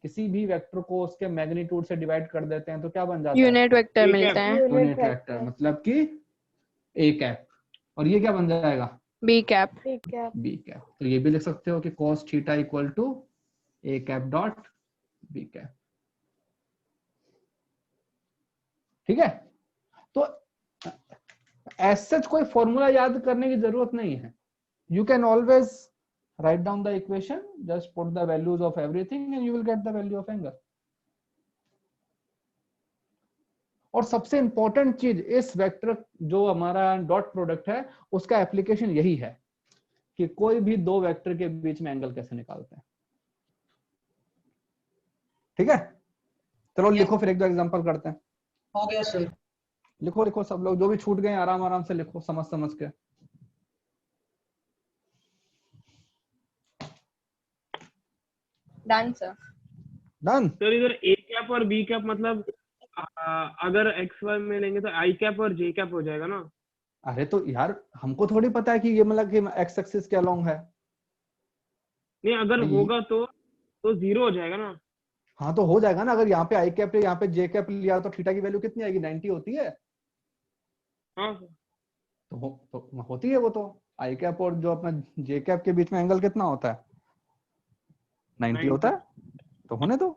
किसी भी वेक्टर को उसके मैग्नीट्यूड से डिवाइड कर देते हैं तो क्या बन जाता है, Unit vector ठीक है। मिलता है. यूनिट वेक्टर, मतलब कि ए कैप, और ये क्या बन जाएगा B cap. B cap. तो ये भी लिख सकते हो कि cos theta equal to A cap dot B cap. ठीक है, तो एज सच कोई फॉर्मूला याद करने की जरूरत नहीं है, you can always write down the equation, just put the values of everything and you will get the value of angle. और सबसे इंपॉर्टेंट चीज इस वेक्टर जो हमारा डॉट प्रोडक्ट है उसका एप्लीकेशन यही है कि कोई भी दो वेक्टर के बीच में एंगल कैसे निकालते हैं। ठीक है, चलो लिखो फिर एक दो एग्जांपल करते हैं। हो गया सर। लिखो लिखो सब लोग, जो भी छूट गए आराम आराम से लिखो, समझ समझ के। Done, sir. डन। सर इधर ए कैप और बी कैप मतलब अगर एक्स वाई में लेंगे तो आई कैप और जे कैप हो जाएगा ना। अरे तो यार हमको थोड़ी पता है कि ये मतलब कि एक्स एक्सिस के अलोंग है। नहीं अगर नहीं। होगा तो जीरो हो जाएगा ना। हाँ तो हो जाएगा ना, अगर यहाँ पे आई कैप यहाँ पे जे कैप लिया तो थीटा की वैल्यू कितनी आएगी, 90 होती है। हाँ तो होती है वो, तो आई कैप और जो अपना जे कैप के बीच में एंगल कितना होता है, 90 होता है, तो होने दो।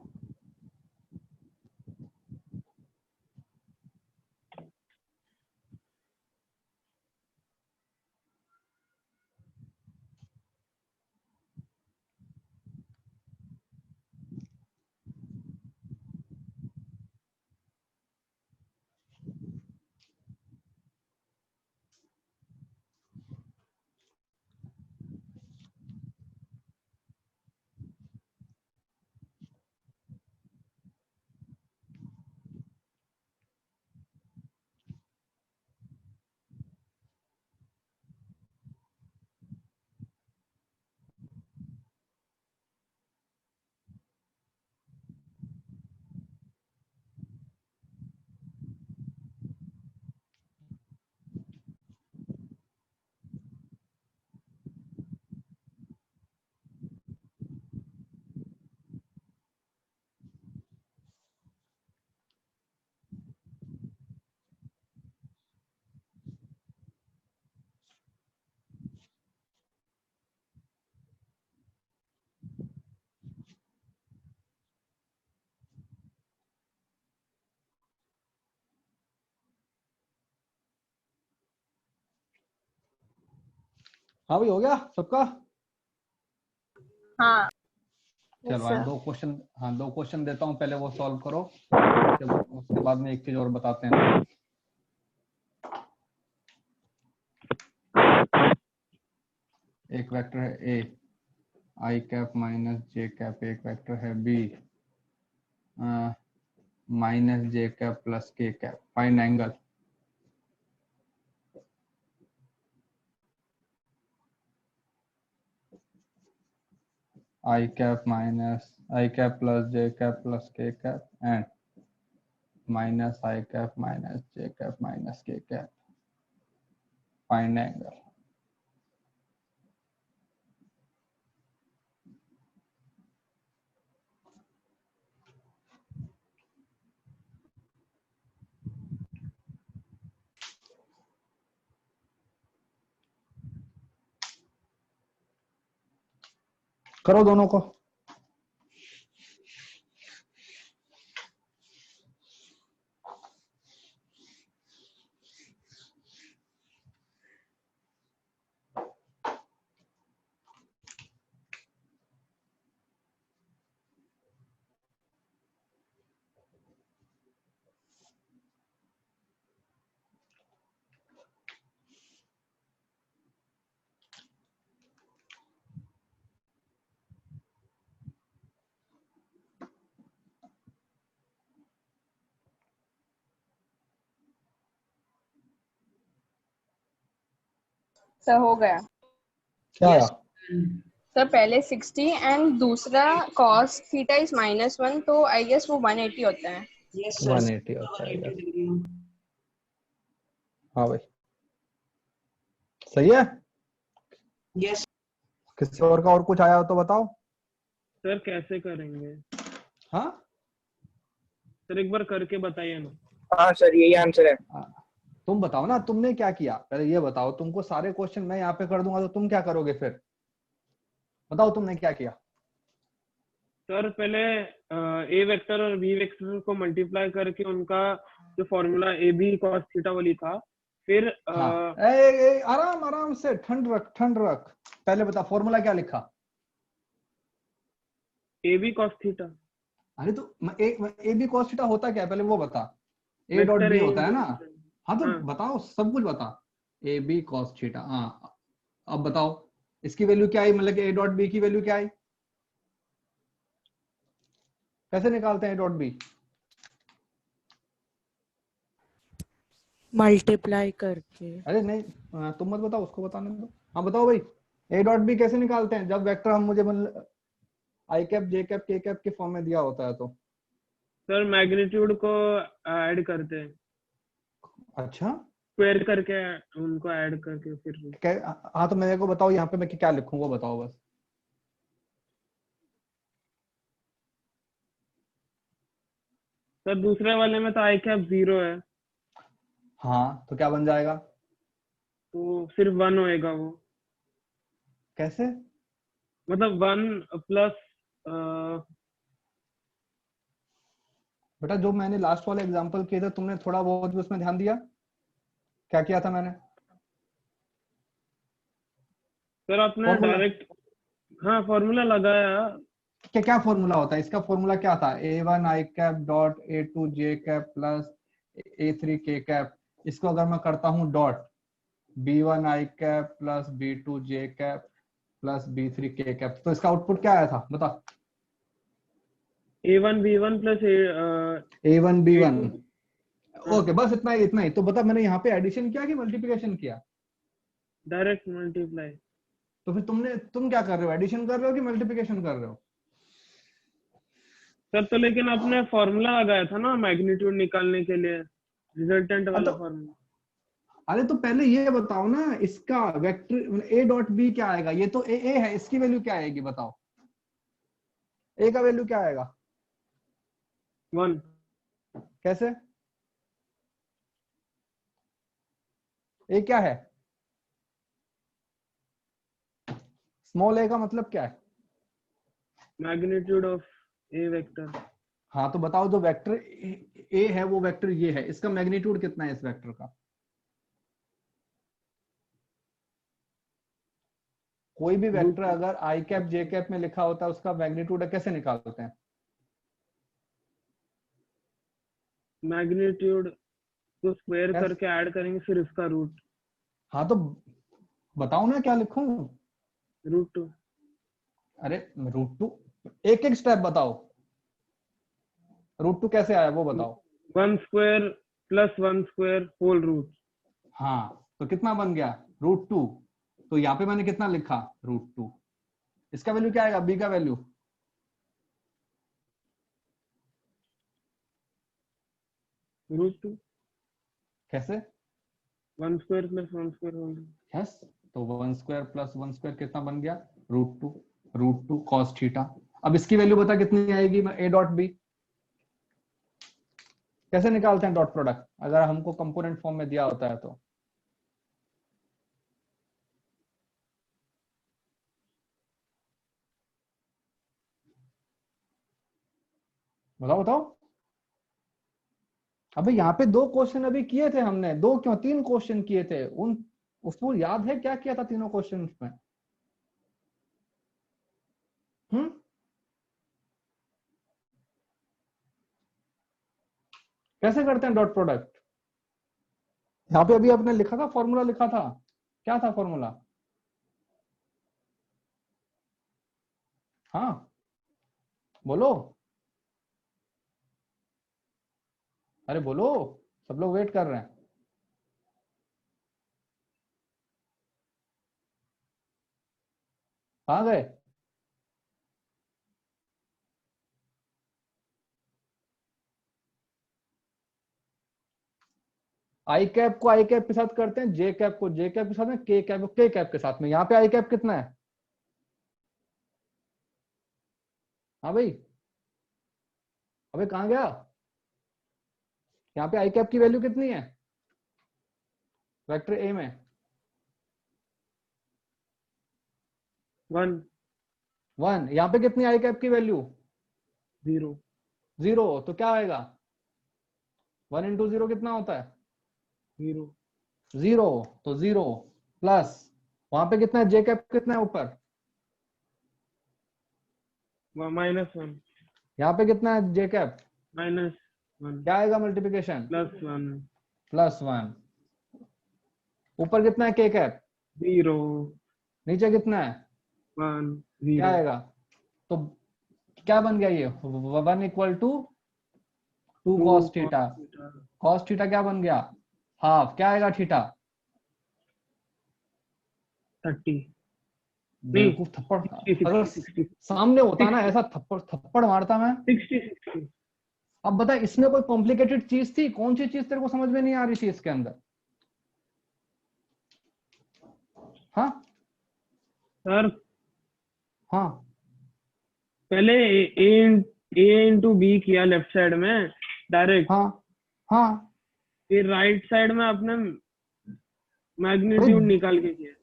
हाँ भाई, हो गया सबका? हाँ Yes, चलो आज sir. दो क्वेश्चन देता हूँ, पहले वो सॉल्व करो, उसके बाद में एक चीज और बताते हैं। एक वेक्टर है A I cap minus J cap, एक वेक्टर है B minus J cap plus K cap. Find angle. I cap plus J cap plus K cap and minus I cap minus J cap minus K cap. Find angle. करो दोनों को। Sir हो गया। क्या आया? Yes. Sir पहले 60 and दूसरा cos theta is -1, तो आई गेस वो 180 होता है। Yes, sir. 180 होता है। 180 degree. हाँ भाई, सही है। Yes. किसी और का और कुछ आया हो तो बताओ। सर कैसे करेंगे? हाँ सर एक बार करके बताइए ना। हाँ सर, यही आंसर है। तुम बताओ ना, तुमने क्या किया पहले ये बताओ। तुमको सारे क्वेश्चन मैं यहाँ पे कर दूंगा तो तुम क्या करोगे फिर? बताओ तुमने क्या किया। सर पहले ए वेक्टर और बी वेक्टर को मल्टीप्लाई करके उनका जो formula A B cos theta वाली था, फिर हाँ आराम आराम से, ठंड रख। पहले बता फॉर्मूला क्या लिखा। A B cos theta. अरे तो ए बी कॉस थीटा होता क्या है पहले वो बता। ए डॉट वेक्टर बी ए होता है ना। हाँ तो हाँ। बताओ, सब कुछ बता। A B cos theta. हाँ अब बताओ इसकी वैल्यू क्या आई, मतलब कि ए डॉट बी की वैल्यू क्या आई? कैसे निकालते हैं ए डॉट बी? मल्टीप्लाई करके। अरे नहीं, तुम मत बताओ, उसको बताने दो। हाँ बताओ भाई, ए डॉट बी कैसे निकालते हैं जब वेक्टर हम मुझे आई कैप जे कैप के कैप के फॉर्म में दिया होता है तो? सर मैग्नीट्यूड को ऐड करते हैं, अच्छा स्क्वायर करके उनको ऐड करके फिर। हाँ तो मेरे को बताओ यहाँ पे मैं क्या लिखूं वो बताओ बस। सर दूसरे वाले में तो आई कैप 0 है, हाँ तो क्या बन जाएगा? तो सिर्फ 1 होएगा वो। कैसे? मतलब 1 प्लस बेटा जो मैंने लास्ट वाले एग्जांपल किए थे तुमने थोड़ा बहुत भी उसमें ध्यान दिया? क्या किया था मैंने? सर आपने फॉर्मूला डायरेक्ट हाँ फॉर्मूला लगाया। क्या क्या फॉर्मूला होता है इसका? फॉर्मूला क्या था? a1 आई कैप डॉट a2 जे कैप प्लस a3 के कैप। इसको अगर मैं करता हूँ डॉट b1 आई कैप प्लस b2 जे कैप प्लस b3 के कैप, तो इसका आउटपुट क्या आया था बता? A1 B1 plus a1 b1। हाँ। ओके बस इतना ही तो बता। मैंने यहाँ पे एडिशन किया कि मल्टीप्लिकेशन किया? Direct multiply. तो फिर तुम क्या कर रहे हो? एडिशन कर रहे हो कि मल्टीप्लिकेशन कर रहे हो? सर तो लेकिन आपने फॉर्मूला लगाया था ना मैग्नीट्यूड निकालने के लिए, रिजल्टेंट वाला तो फॉर्मूला। अरे तो पहले ये बताओ ना, इसका वेक्टर ए डॉट बी क्या आएगा? ये तो ए है, इसकी वैल्यू क्या आएगी बताओ? ए का वैल्यू क्या आएगा? 1। कैसे? ए क्या है? स्मॉल ए का मतलब क्या है? Magnitude of A vector. हाँ तो बताओ जो वेक्टर ए है वो वेक्टर ये है, इसका मैग्नीट्यूड कितना है इस वेक्टर का? कोई भी वेक्टर अगर आई कैप जे कैप में लिखा होता है उसका मैग्नीट्यूड कैसे निकालते हैं? मैग्नीट्यूड को स्क्वायर कैसे? करके ऐड करेंगे फिर इसका रूट। हाँ तो बताओ ना क्या लिखूं? √2। अरे √2, एक एक स्टेप बताओ। √2 कैसे आया वो बताओ। 1² + 1² होल रूट। हाँ तो कितना बन गया? √2। तो यहाँ पे मैंने कितना लिखा? √2। इसका वैल्यू क्या आएगा? बी का वैल्यू √2। कैसे? 1² + 1² होल रूट। यस, तो 1² + 1² कितना बन गया? √2। √2 cos थीटा। अब इसकी वैल्यू बता कितनी आएगी? A dot B. कैसे निकालते हैं डॉट प्रोडक्ट अगर हमको कंपोनेंट फॉर्म में दिया होता है तो? बताओ बताओ। अबे यहाँ पे 2 क्वेश्चन अभी किए थे हमने, 2 क्यों 3 क्वेश्चन किए थे। उन उसको याद है क्या किया था तीनों क्वेश्चन में? हम्म, कैसे करते हैं डॉट प्रोडक्ट? यहाँ पे अभी आपने लिखा था, फॉर्मूला लिखा था, क्या था फॉर्मूला? हाँ बोलो, अरे बोलो, सब लोग वेट कर रहे हैं। कहाँ गए? आई कैप को आई कैप के साथ करते हैं, जे कैप को जे कैप के साथ में, के कैप को के कैप के साथ में। यहाँ पे आई कैप कितना है? हाँ भाई, अबे कहाँ गया? यहाँ पे आई कैप की वैल्यू कितनी है वेक्टर ए में? 1 1। यहाँ पे कितनी आई कैप की वैल्यू? 0 0। तो क्या आएगा? 1 × 0 कितना होता है? 0 0। तो 0 प्लस वहां पे कितना है? जे कैप कितना है ऊपर? -1 यहाँ पे कितना है जे कैप? -1 क्या आएगा मल्टीप्लिकेशन? +1 +1। ऊपर कितना है के कैप? 0 नीचे कितना है? 1 क्या 0। आएगा? तो क्या बन गया ये? 1 = 2 cos थीटा। cos थीटा क्या बन गया? हाफ। क्या आएगा थीटा? 30। बेवकूफ, थप्पड़ 60 अगर 60 सामने होता ना ऐसा थप्पड़ थप्पड़ मारता मैं। 60। अब बता, इसमें कोई कॉम्प्लिकेटेड चीज थी? कौन सी चीज तेरे को समझ में नहीं आ रही थी इसके अंदर? हाँ सर हाँ पहले ए इंटू बी किया लेफ्ट साइड में डायरेक्ट, हाँ हाँ। फिर राइट साइड में अपने मैग्नीट्यूड निकाल के किया।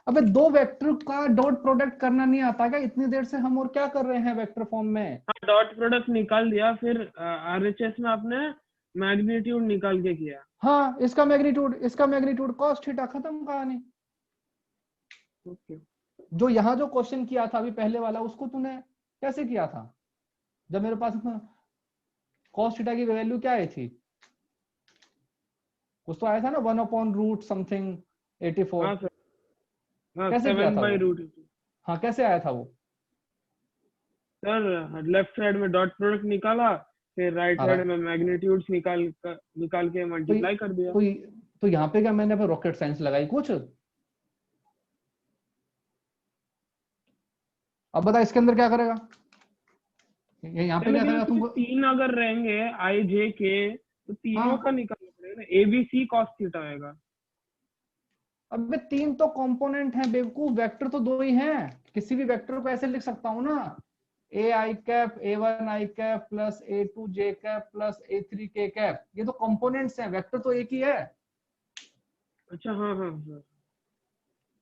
अबे 2 वेक्टर का डॉट प्रोडक्ट करना नहीं आता क्या इतनी देर से हम? और क्या कर रहे हैं वेक्टर फॉर्म में? हाँ डॉट प्रोडक्ट निकाल दिया, फिर आरएचएस में आपने मैग्नीट्यूड निकाल के किया। हाँ, इसका मैग्नीट्यूड cos थीटा, खत्म कहानी। ओके। जो यहाँ जो क्वेश्चन किया था अभी पहले वाला, उसको तूने कैसे किया था? जब मेरे पास cos थीटा की वैल्यू क्या आई थी? कुछ तो आया था ना, 1/√ समथिंग 84। हाँ सर, हाँ कैसे किया था वो? 7/√82। हाँ कैसे आया था वो? सर लेफ्ट साइड में डॉट प्रोडक्ट निकाला, फिर राइट हाँ साइड में मैग्नीट्यूड्स निकाल के मल्टीप्लाई कर दिया। तो यहाँ पे क्या मैंने रॉकेट साइंस लगाई कुछ? अब बता इसके अंदर क्या करेगा? ये यहाँ पे क्या लेकिन करेगा इसमें तुमको? 3 अगर रहेंगे आई जे के, तो तीनों हाँ, का निकालना पड़ेगा ना। एबीसी cos थीटा आएगा। अबे 3 तो कंपोनेंट हैं बेवकूफ, वेक्टर तो 2 ही हैं। किसी भी वेक्टर को ऐसे लिख सकता हूँ ना, ए I cap A1 I cap plus A2 J cap plus A3 के कैप। ये तो कंपोनेंट्स हैं, वेक्टर तो एक ही है। अच्छा हाँ हाँ सर।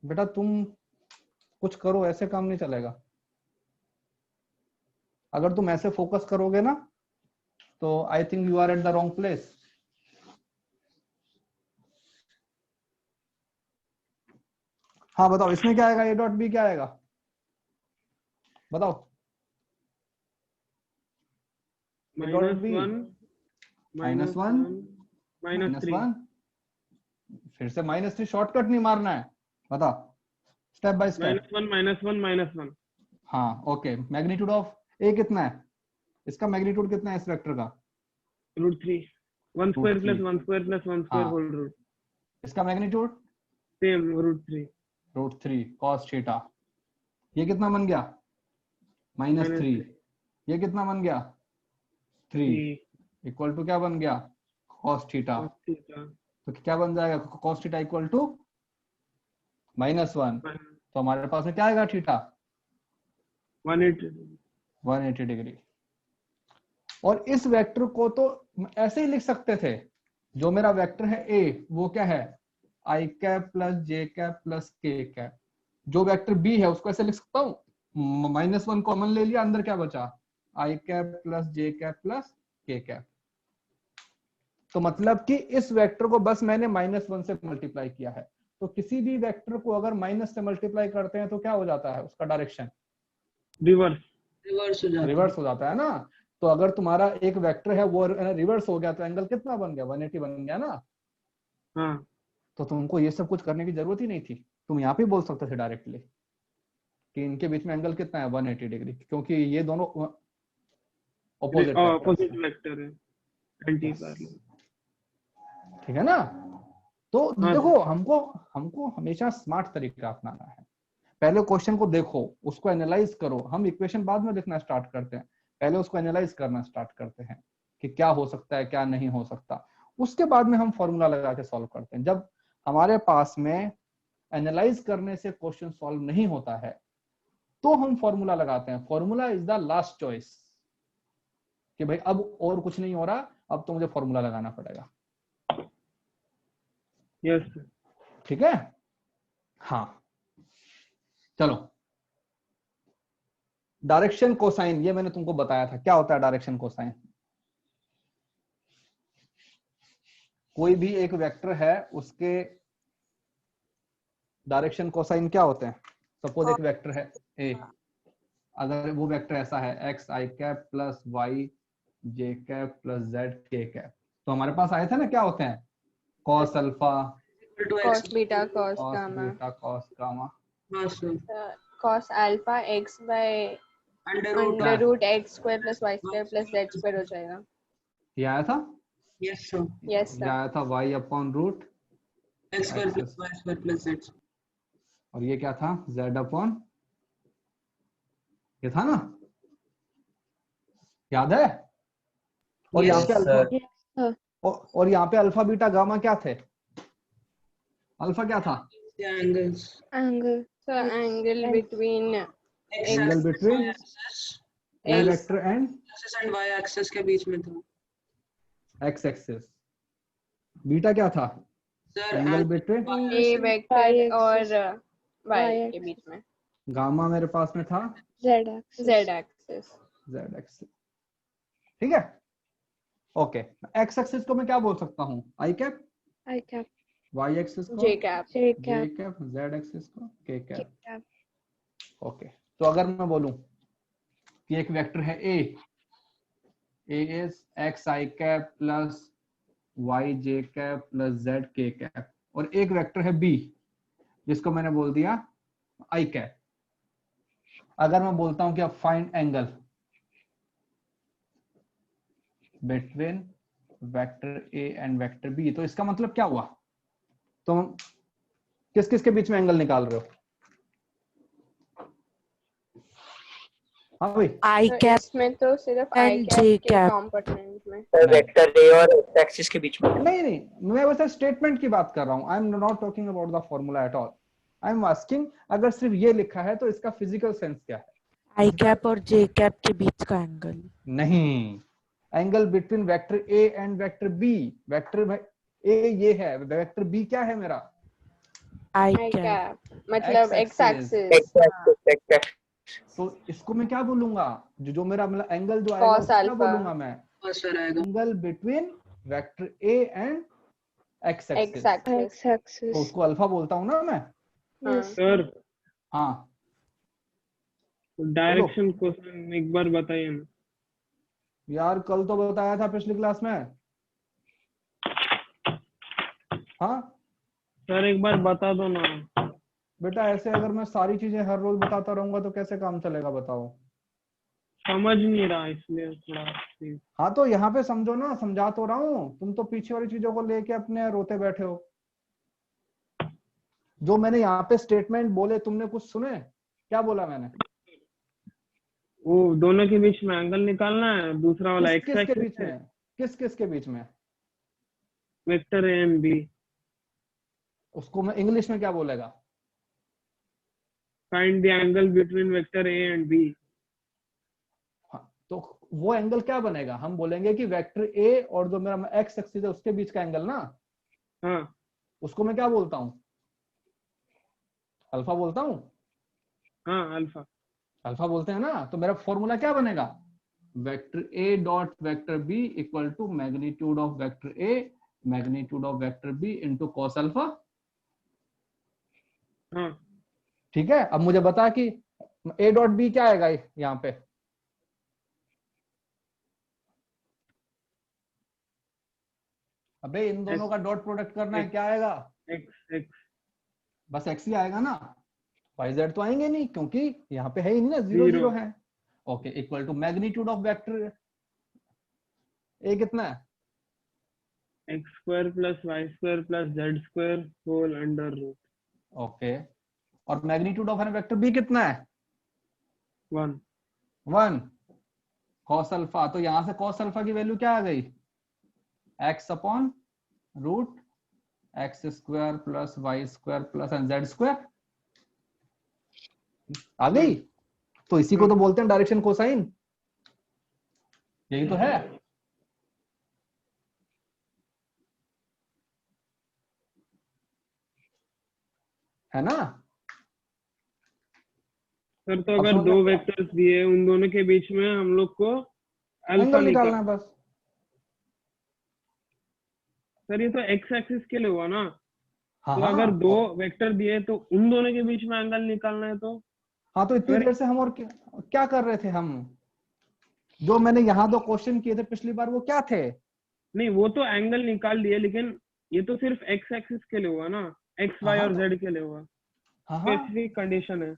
बेटा तुम कुछ करो, ऐसे काम नहीं चलेगा। अगर तुम ऐसे फोकस करोगे ना तो I think you are at the wrong place. हाँ बताओ इसमें क्या आएगा, ए डॉट बी क्या आएगा बताओ। -1 माइनस वन माइनस -3 वन, फिर से -3, शॉर्टकट नहीं मारना है, बता स्टेप बाय स्टेप। -1 -1 हाँ ओके, मैग्नीट्यूड ऑफ ए कितना है, इसका मैग्नीट्यूड कितना है इस वेक्टर का, √3 1 square plus 1 square plus 1 square हाँ। होल रूट इसका मैग्नीट्यूड सेम √3 √3 cos थीटा। ये कितना बन गया -3, ये कितना बन गया 3 इक्वल टू क्या बन गया cos थीटा। तो क्या बन जाएगा cos थीटा इक्वल टू -1, तो हमारे पास में क्या आएगा थीटा 180 डिग्री। और इस वेक्टर को तो ऐसे ही लिख सकते थे, जो मेरा वेक्टर है ए वो क्या है i cap plus j cap plus k cap. जो वेक्टर b है उसको ऐसे लिख सकता हूँ, -1 कॉमन ले लिया, अंदर क्या बचा i cap plus j cap plus k cap. तो मतलब कि इस वेक्टर को बस मैंने -1 से मल्टीप्लाई किया है। तो किसी भी वेक्टर को अगर माइनस से मल्टीप्लाई करते हैं तो क्या हो जाता है उसका डायरेक्शन रिवर्स हो जाता है ना। तो अगर तुम्हारा एक वेक्टर है वो रिवर्स हो गया तो एंगल कितना बन गया 180 बन गया ना। हाँ तो तुमको ये सब कुछ करने की जरूरत ही नहीं थी, तुम यहाँ पे बोल सकते थे डायरेक्टली कि इनके बीच में एंगल कितना है 180 डिग्री, क्योंकि ये दोनों ऑपोजिट वेक्टर है एंटी पैरेलल। ठीक है ना। तो हाँ, देखो हमको हमेशा स्मार्ट तरीका अपनाना है। पहले क्वेश्चन को देखो, उसको एनालाइज करो। हम इक्वेशन बाद में लिखना स्टार्ट करते हैं, पहले उसको एनालाइज करना स्टार्ट करते हैं कि क्या हो सकता है क्या नहीं हो सकता। उसके बाद में हम फॉर्मूला लगा के सॉल्व करते हैं। जब हमारे पास में एनालाइज करने से क्वेश्चन सॉल्व नहीं होता है तो हम फॉर्मूला लगाते हैं। Formula is the last choice कि भाई अब और कुछ नहीं हो रहा, अब तो मुझे फॉर्मूला लगाना पड़ेगा। यस ठीक है। हाँ चलो, डायरेक्शन कोसाइन, ये मैंने तुमको बताया था क्या होता है डायरेक्शन कोसाइन। कोई भी एक वेक्टर है उसके डायरेक्शन कोसाइन क्या होते हैं। सपोज एक वेक्टर है ए, अगर वो वेक्टर ऐसा है x i cap plus y j cap plus z k cap, तो हमारे पास आए थे ना क्या होते हैं cos alpha cos beta cos cos gamma beta cos gamma. cos alpha x by under root x square plus y square plus z square हो जाएगा। ये आया था, यस सर Yes ये sir। आया था y upon root x square plus y square plus z। और ये क्या था z अपॉन, ये था ना, याद है। और यहाँ पे अल्फा और यहाँ पे अल्फा बीटा गामा क्या थे, अल्फा क्या था angles angle So angle between angle between A vector and axis and y axis के बीच में था। X axis. बीटा क्या था sir angle between a vector और y के बीच में। गामा मेरे पास में था z axis Z axis। Z axis. ठीक है ओके। एक्स एक्सिस को मैं क्या बोल सकता हूँ I cap, I cap Y axis को J cap। j J cap cap, Z axis को K k cap. cap okay तो अगर मैं बोलूं कि एक वेक्टर है A is X I cap plus Y J cap plus Z K cap, और एक वेक्टर है बी जिसको मैंने बोल दिया आई कैप। अगर मैं बोलता हूं कि अब find angle between vector A and vector B, तो इसका मतलब क्या हुआ, तुम किस किस के बीच में एंगल निकाल रहे हो। हाँ भाई I तो cap इसमें तो सिर्फ I and cap j के cap कंपोनेंट में। वेक्टर ए और एक्स एक्सिस के बीच में। नहीं मैं बस स्टेटमेंट की बात कर रहा हूं। I am not talking about the formula at all. I am asking अगर सिर्फ ये लिखा है तो इसका फिजिकल सेंस क्या है। I cap और j cap के बीच का एंगल नहीं, angle between vector A and vector B. Vector A ये है, वेक्टर बी क्या है मेरा I I cap cap मतलब x X-axis। axis। तो इसको मैं क्या बोलूंगा, जो मेरा मतलब एंगल जो आएगा Cos उसको क्या alpha। बोलूंगा मैं, सर आएगा angle between vector A and x X axis. axis। x axis तो उसको अल्फा बोलता हूँ ना मैं। Yes. सर हाँ डायरेक्शन क्वेश्चन एक बार बताइए ना। यार कल तो बताया था पिछली क्लास में। हाँ सर एक बार बता दो ना। बेटा, ऐसे अगर मैं सारी चीजें हर रोज बताता रहूंगा तो कैसे काम चलेगा बताओ। समझ नहीं रहा इसलिए थोड़ा please। हाँ तो यहाँ पे समझो ना, समझा तो रहा हूँ, तुम तो पीछे वाली चीजों को लेके अपने रोते बैठे हो। जो मैंने यहाँ पे स्टेटमेंट बोले तुमने कुछ सुने? क्या बोला मैंने? वो दोनों के बीच में एंगल निकालना है, दूसरा वाला किस एक्स किस के एक्सिस बीच है, में? किस किस के बीच में? Vector A and B. उसको मैं इंग्लिश में क्या बोलेगा? Find the angle between vector A and B. हाँ, तो वो एंगल क्या बनेगा? हम बोलेंगे कि वेक्टर ए और जो मेरा एक्स एक्सिस है उसके बीच का एंगल ना, हाँ उसको मैं क्या बोलता हूँ? अल्फा बोलता हूँ। हाँ अल्फा। अल्फा बोलते हैं ना, तो मेरा फॉर्मूला क्या बनेगा? Vector A dot vector B equal to magnitude of vector A magnitude of vector B into cos alpha. हाँ ठीक है, अब मुझे बता कि ए डॉट बी क्या आएगा यहाँ पे? अबे इन दोनों का डॉट प्रोडक्ट करना है, क्या आएगा? एक्स एक्स बस एक्स ही आएगा ना, वाई जेड तो आएंगे नहीं क्योंकि यहाँ पे है ही नहीं ना, जीरो जीरो जीरो। है। Okay, equal to magnitude of vector A कितना है? X square plus Y square plus Z square whole under root okay, और मैग्नीट्यूड ऑफ वेक्टर बी कितना है? 1। 1 कॉस अल्फा। तो यहां से कॉस अल्फा की वैल्यू क्या आ गई? X upon root X square plus Y square plus Z square आ गई। तो इसी को तो बोलते हैं डायरेक्शन कोसाइन, यही तो है ना? सर तो अब अगर समझ दो में वेक्टर्स दिए उन दोनों के बीच में हम लोग को अल्फा एंगल निकालना निकाल। है बस। सर ये तो एक्स एक्सिस के लिए हुआ ना, हाँ तो हाँ अगर दो वेक्टर दिए तो उन दोनों के बीच में एंगल निकालना है तो हाँ, तो इतनी अगर देर से हम और क्या कर रहे थे हम? जो मैंने यहाँ दो क्वेश्चन किए थे पिछली बार वो क्या थे? नहीं वो तो एंगल निकाल दिए, लेकिन ये तो सिर्फ एक्स एक्सिस के लिए हुआ ना, एक्स हाँ वाई हाँ और तो जेड के लिए हुआ। हाँ हाँ, स्पेसिफिक कंडीशन है।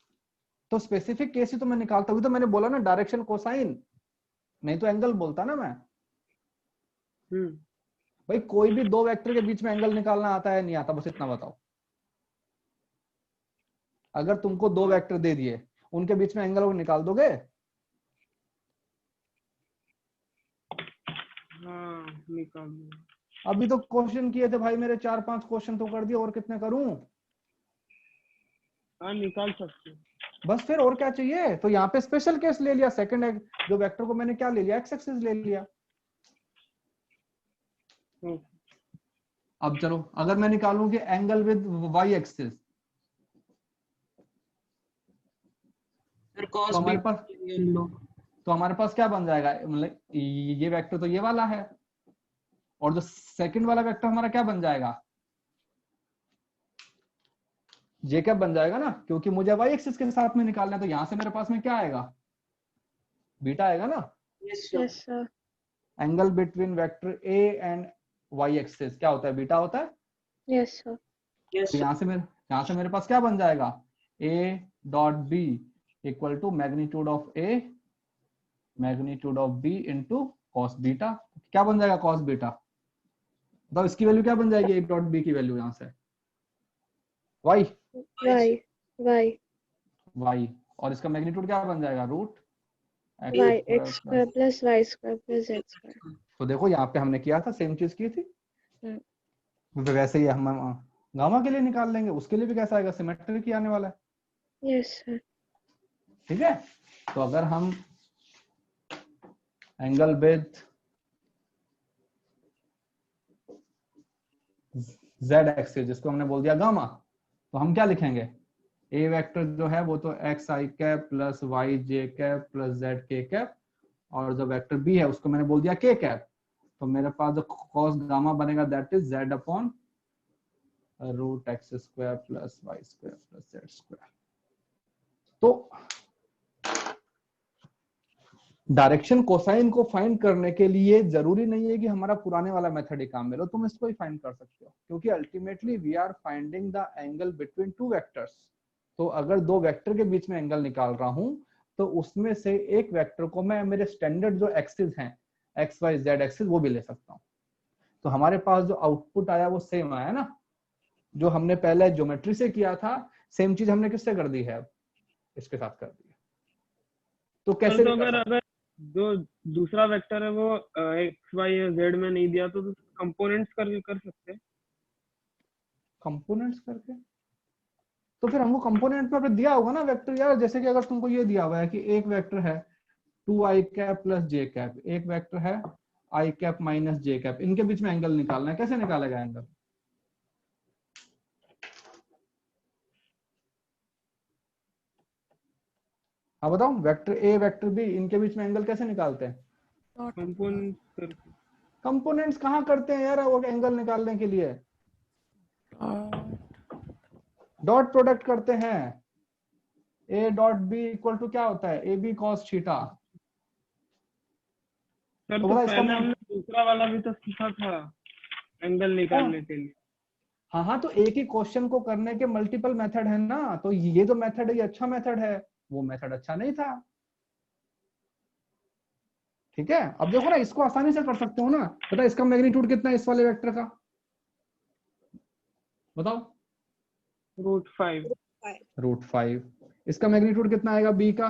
तो स्पेसिफिक केस ही तो मैं निकालता हूँ, तो मैंने बोला ना डायरेक्शन कोसाइन, नहीं तो एंगल बोलता ना मैं। भाई कोई भी दो वेक्टर के बीच में एंगल निकालना आता है नहीं आता, बस इतना बताओ। अगर तुमको दो वेक्टर दे दिए, उनके बीच में एंगल निकाल दोगे? हाँ निकाल दिया। अभी तो क्वेश्चन किए थे भाई मेरे, 4-5 क्वेश्चन तो कर दिए, और कितने करूं? हाँ निकाल सकते हैं। बस फिर और क्या चाहिए? तो यहाँ पे स्पेशल केस ले लिया, सेकंड जो वेक्टर को मैंने क्या ले लिया, एक्स एक्सिस ले लिया। अब चलो, अगर मैं निकालूं कि एंगल विद वाई एक्सिस, फिर cos तो हमारे बीटा पास लो। तो हमारे पास क्या बन जाएगा? मतलब ये वेक्टर तो ये वाला है, और जो सेकंड वाला वेक्टर हमारा क्या बन जाएगा? जे कैप बन जाएगा ना, क्योंकि मुझे वाई एक्सिस के साथ में निकालना है। तो यहां से मेरे पास में क्या आएगा? बीटा आएगा ना। Yes, Yes, sir. Angle between vector A and Y axis क्या होता है? बीटा होता है। Yes, sir. yes, तो यहाँ से मेरे पास क्या बन जाएगा? A dot B equal to magnitude of A magnitude of B into cos beta. क्या बन जाएगा कॉस बीटा? तो इसकी वैल्यू क्या बन जाएगी? ए डॉट बी की वैल्यू यहाँ से वाई Y. वाई, और इसका मैग्नीट्यूड क्या बन जाएगा? Root Y x square plus y square plus z square. तो देखो यहाँ पे हमने किया था, सेम चीज की थी। तो वैसे ही हम गामा के लिए निकाल लेंगे, उसके लिए भी कैसा आएगा? सिमेट्रिक ही आने वाला है। Yes, sir. ठीक है, तो अगर हम एंगल विद जेड एक्सिस, जिसको हमने बोल दिया गामा, तो हम क्या लिखेंगे? ए वेक्टर जो है वो तो x I cap plus Y J cap plus Z K cap, और जो वेक्टर बी है उसको मैंने बोल दिया के कैप। तो मेरे पास जो कॉस गामा बनेगा that is Z upon root X square plus Y square plus Z square. तो डायरेक्शन कोसाइन को फाइंड करने के लिए जरूरी नहीं है कि हमारा पुराने वाला मेथड ही काम में लो, तुम इसको ही फाइंड कर सकते हो, क्योंकि ultimately we are finding the angle between two vectors. तो अगर दो वेक्टर के बीच में एंगल निकाल रहा हूं तो उसमें से एक वेक्टर को मैं मेरे स्टैंडर्ड जो एक्सिस हैं एक्स वाई जेड एक्सिस वो भी ले सकता हूँ। तो हमारे पास जो आउटपुट आया वो सेम आया ना, जो हमने पहले ज्योमेट्री से किया था सेम चीज हमने किससे कर दी है, अब इसके साथ कर दी है। तो कैसे तो अगर जो दूसरा वेक्टर है वो एक्स वाई या जेड में नहीं दिया तो कंपोनेंट्स करके कर सकते हैं। कंपोनेंट्स करके तो फिर हमको कंपोनेंट पे दिया होगा ना वेक्टर यार, जैसे कि अगर तुमको ये दिया हुआ है कि एक वेक्टर है 2i cap plus j cap, एक वेक्टर है i cap minus j cap, इनके बीच में एंगल निकालना है, कैसे निकालेगा एंगल? हाँ बताओ, वेक्टर a वेक्टर b इनके बीच में एंगल कैसे निकालते हैं? कंपोनेंट्स करके। कंपोनेंट्स कहाँ करते हैं यार वो एंगल निकालने के लिए? डॉट प्रोडक्ट करते हैं। a dot b equal to क्या होता है, ab cos थीटा। सर तो तो बता इसका पहले हमने दूसरा वाला भी तो सीखा था एंगल निकालने के लिए। हाँ हाँ, तो एक ही क्वेश्चन को करने के मल्टीपल मेथड है ना, तो ये जो मेथड है ये अच्छा मेथड है, वो मेथड अच्छा नहीं था। ठीक है, अब देखो ना इसको आसानी से कर सकते हो ना। बता इसका मैग्नीट्यूड कितना है इस वाले वेक्टर का, बताओ। √5। √5। इसका मैग्नीट्यूड कितना आएगा बी का?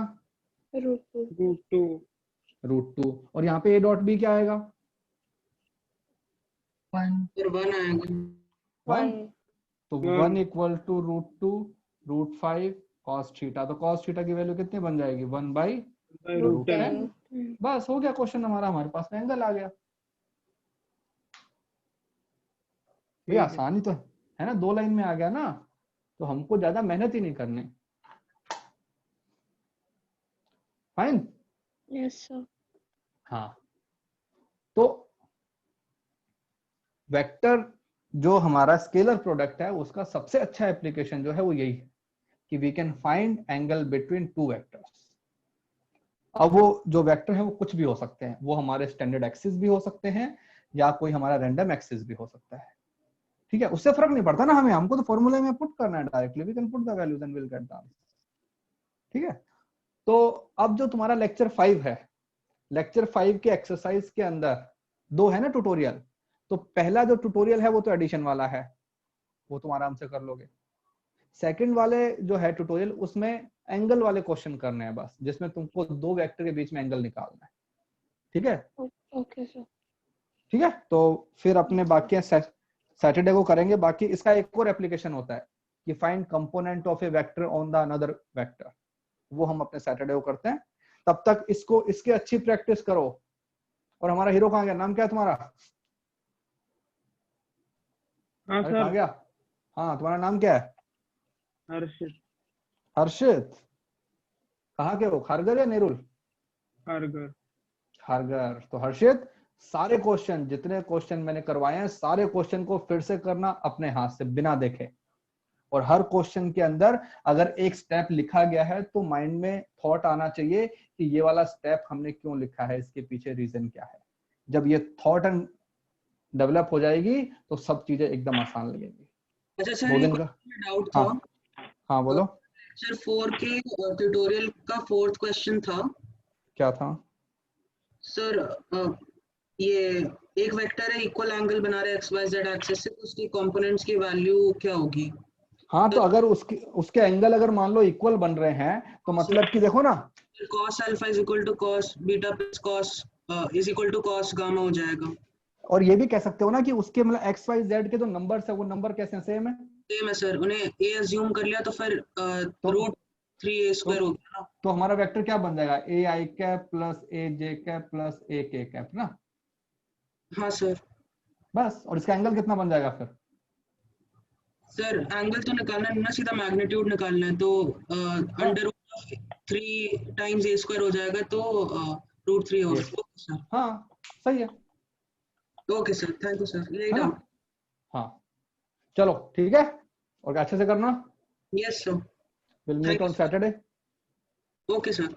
√2। √2। और यहाँ पे a डॉट बी क्या आएगा? 1 आएगा। 1। तो 1 इक्वल टू √2 √5 cos थीटा। तो cos थीटा की वैल्यू कितनी बन जाएगी? 1/√10। बस हो गया क्वेश्चन हमारा, हमारे पास में एंगल आ गया। ये आसानी तो है ना, 2 लाइन में आ गया ना, तो हमको ज्यादा मेहनत ही नहीं करनी। फाइन। Yes sir. हाँ, तो वेक्टर जो हमारा स्केलर प्रोडक्ट है उसका सबसे अच्छा एप्लीकेशन जो है वो यही है कि we can find angle between two vectors. अब वो जो वेक्टर है वो कुछ भी हो सकते हैं, वो हमारे स्टैंडर्ड एक्सिस भी हो सकते हैं या कोई हमारा रैंडम एक्सिस भी हो सकता है। ठीक है, उससे फर्क नहीं पड़ता ना हमें, हमको तो फॉर्मूले में पुट करना है directly, we can put the values and will get the answer. ठीक है, तो अब जो तुम्हारा लेक्चर 5 है, लेक्चर 5 के एक्सरसाइज के अंदर 2 है ना ट्यूटोरियल, तो पहला जो ट्यूटोरियल है वो तो एडिशन वाला है, वो तुम आराम से कर लोगे। सेकंड वाले जो है ट्यूटोरियल उसमें एंगल वाले क्वेश्चन करने हैं बस, जिसमें तुमको 2 वेक्टर के बीच में एंगल निकालना है। ठीक है, ओके सर। ठीक है, तो फिर अपने बाकी सैटरडे को करेंगे। बाकी इसका एक और एप्लीकेशन होता है कि find component of A vector on the another vector, वो हम अपने सैटरडे को करते हैं। तब तक इसको इसकी अच्छी प्रैक्टिस करो। और हमारा हीरो कहाँ गया, नाम क्या है तुम्हारा? हाँ अरे कहाँ सर। गया? हाँ, तुम्हारा नाम क्या है? हर्षित। हर्षित। कहाँ के हो, खारगर या नेरुल? खारगर। खारगर। तो हर्षित, सारे क्वेश्चन जितने क्वेश्चन मैंने करवाए हैं सारे क्वेश्चन को फिर से करना अपने हाथ से बिना देखे, और हर क्वेश्चन के अंदर अगर एक स्टेप लिखा गया है तो माइंड में थॉट आना चाहिए कि ये वाला स्टेप हमने क्यों लिखा है, इसके पीछे रीजन क्या है। जब ये थॉट एंड डेवलप हो जाएगी तो सब चीजें एकदम आसान लगेंगी। अच्छा सर, 2 एक दिन का। डाउट था। हाँ बोलो। सर 4 के ट्यूटोरियल का 4th क्वेश्चन था। क्या था सर ये एक वेक्टर है, इक्वल एंगल बना रहे एक्स वाई जेड एक्सिस से, तो उसकी कंपोनेंट्स की वैल्यू क्या होगी? हाँ, तो अगर उसके एंगल अगर मान लो इक्वल बन रहे हैं तो मतलब कि देखो ना, cos alpha is equal to cos beta plus cos is equal to cos gamma हो जाएगा। और ये भी कह सकते हो ना कि उसके मतलब एक्स वाई जेड के जो नंबर्स है वो नंबर कैसे हैं, सेम है। सेम है सर, उन्हें a अज्यूम कर लिया तो फिर √3a² हो गया ना। तो हमारा वेक्टर क्या बन जाएगा, ए I cap plus A J cap plus ए के कैप ना। हाँ सर। बस, और इसका एंगल कितना बन जाएगा फिर? सर एंगल तो निकालना है ना, सीधा मैग्नीट्यूड निकालना है, तो √3 टाइम्स a² हो जाएगा, तो √3 होगा। Okay sir. हाँ सही है। Okay sir, thank you sir, यही है ना? डाउट। हाँ चलो ठीक है, और अच्छे से करना। Yes sir, will meet Thank you, on sir. Saturday. Okay sir.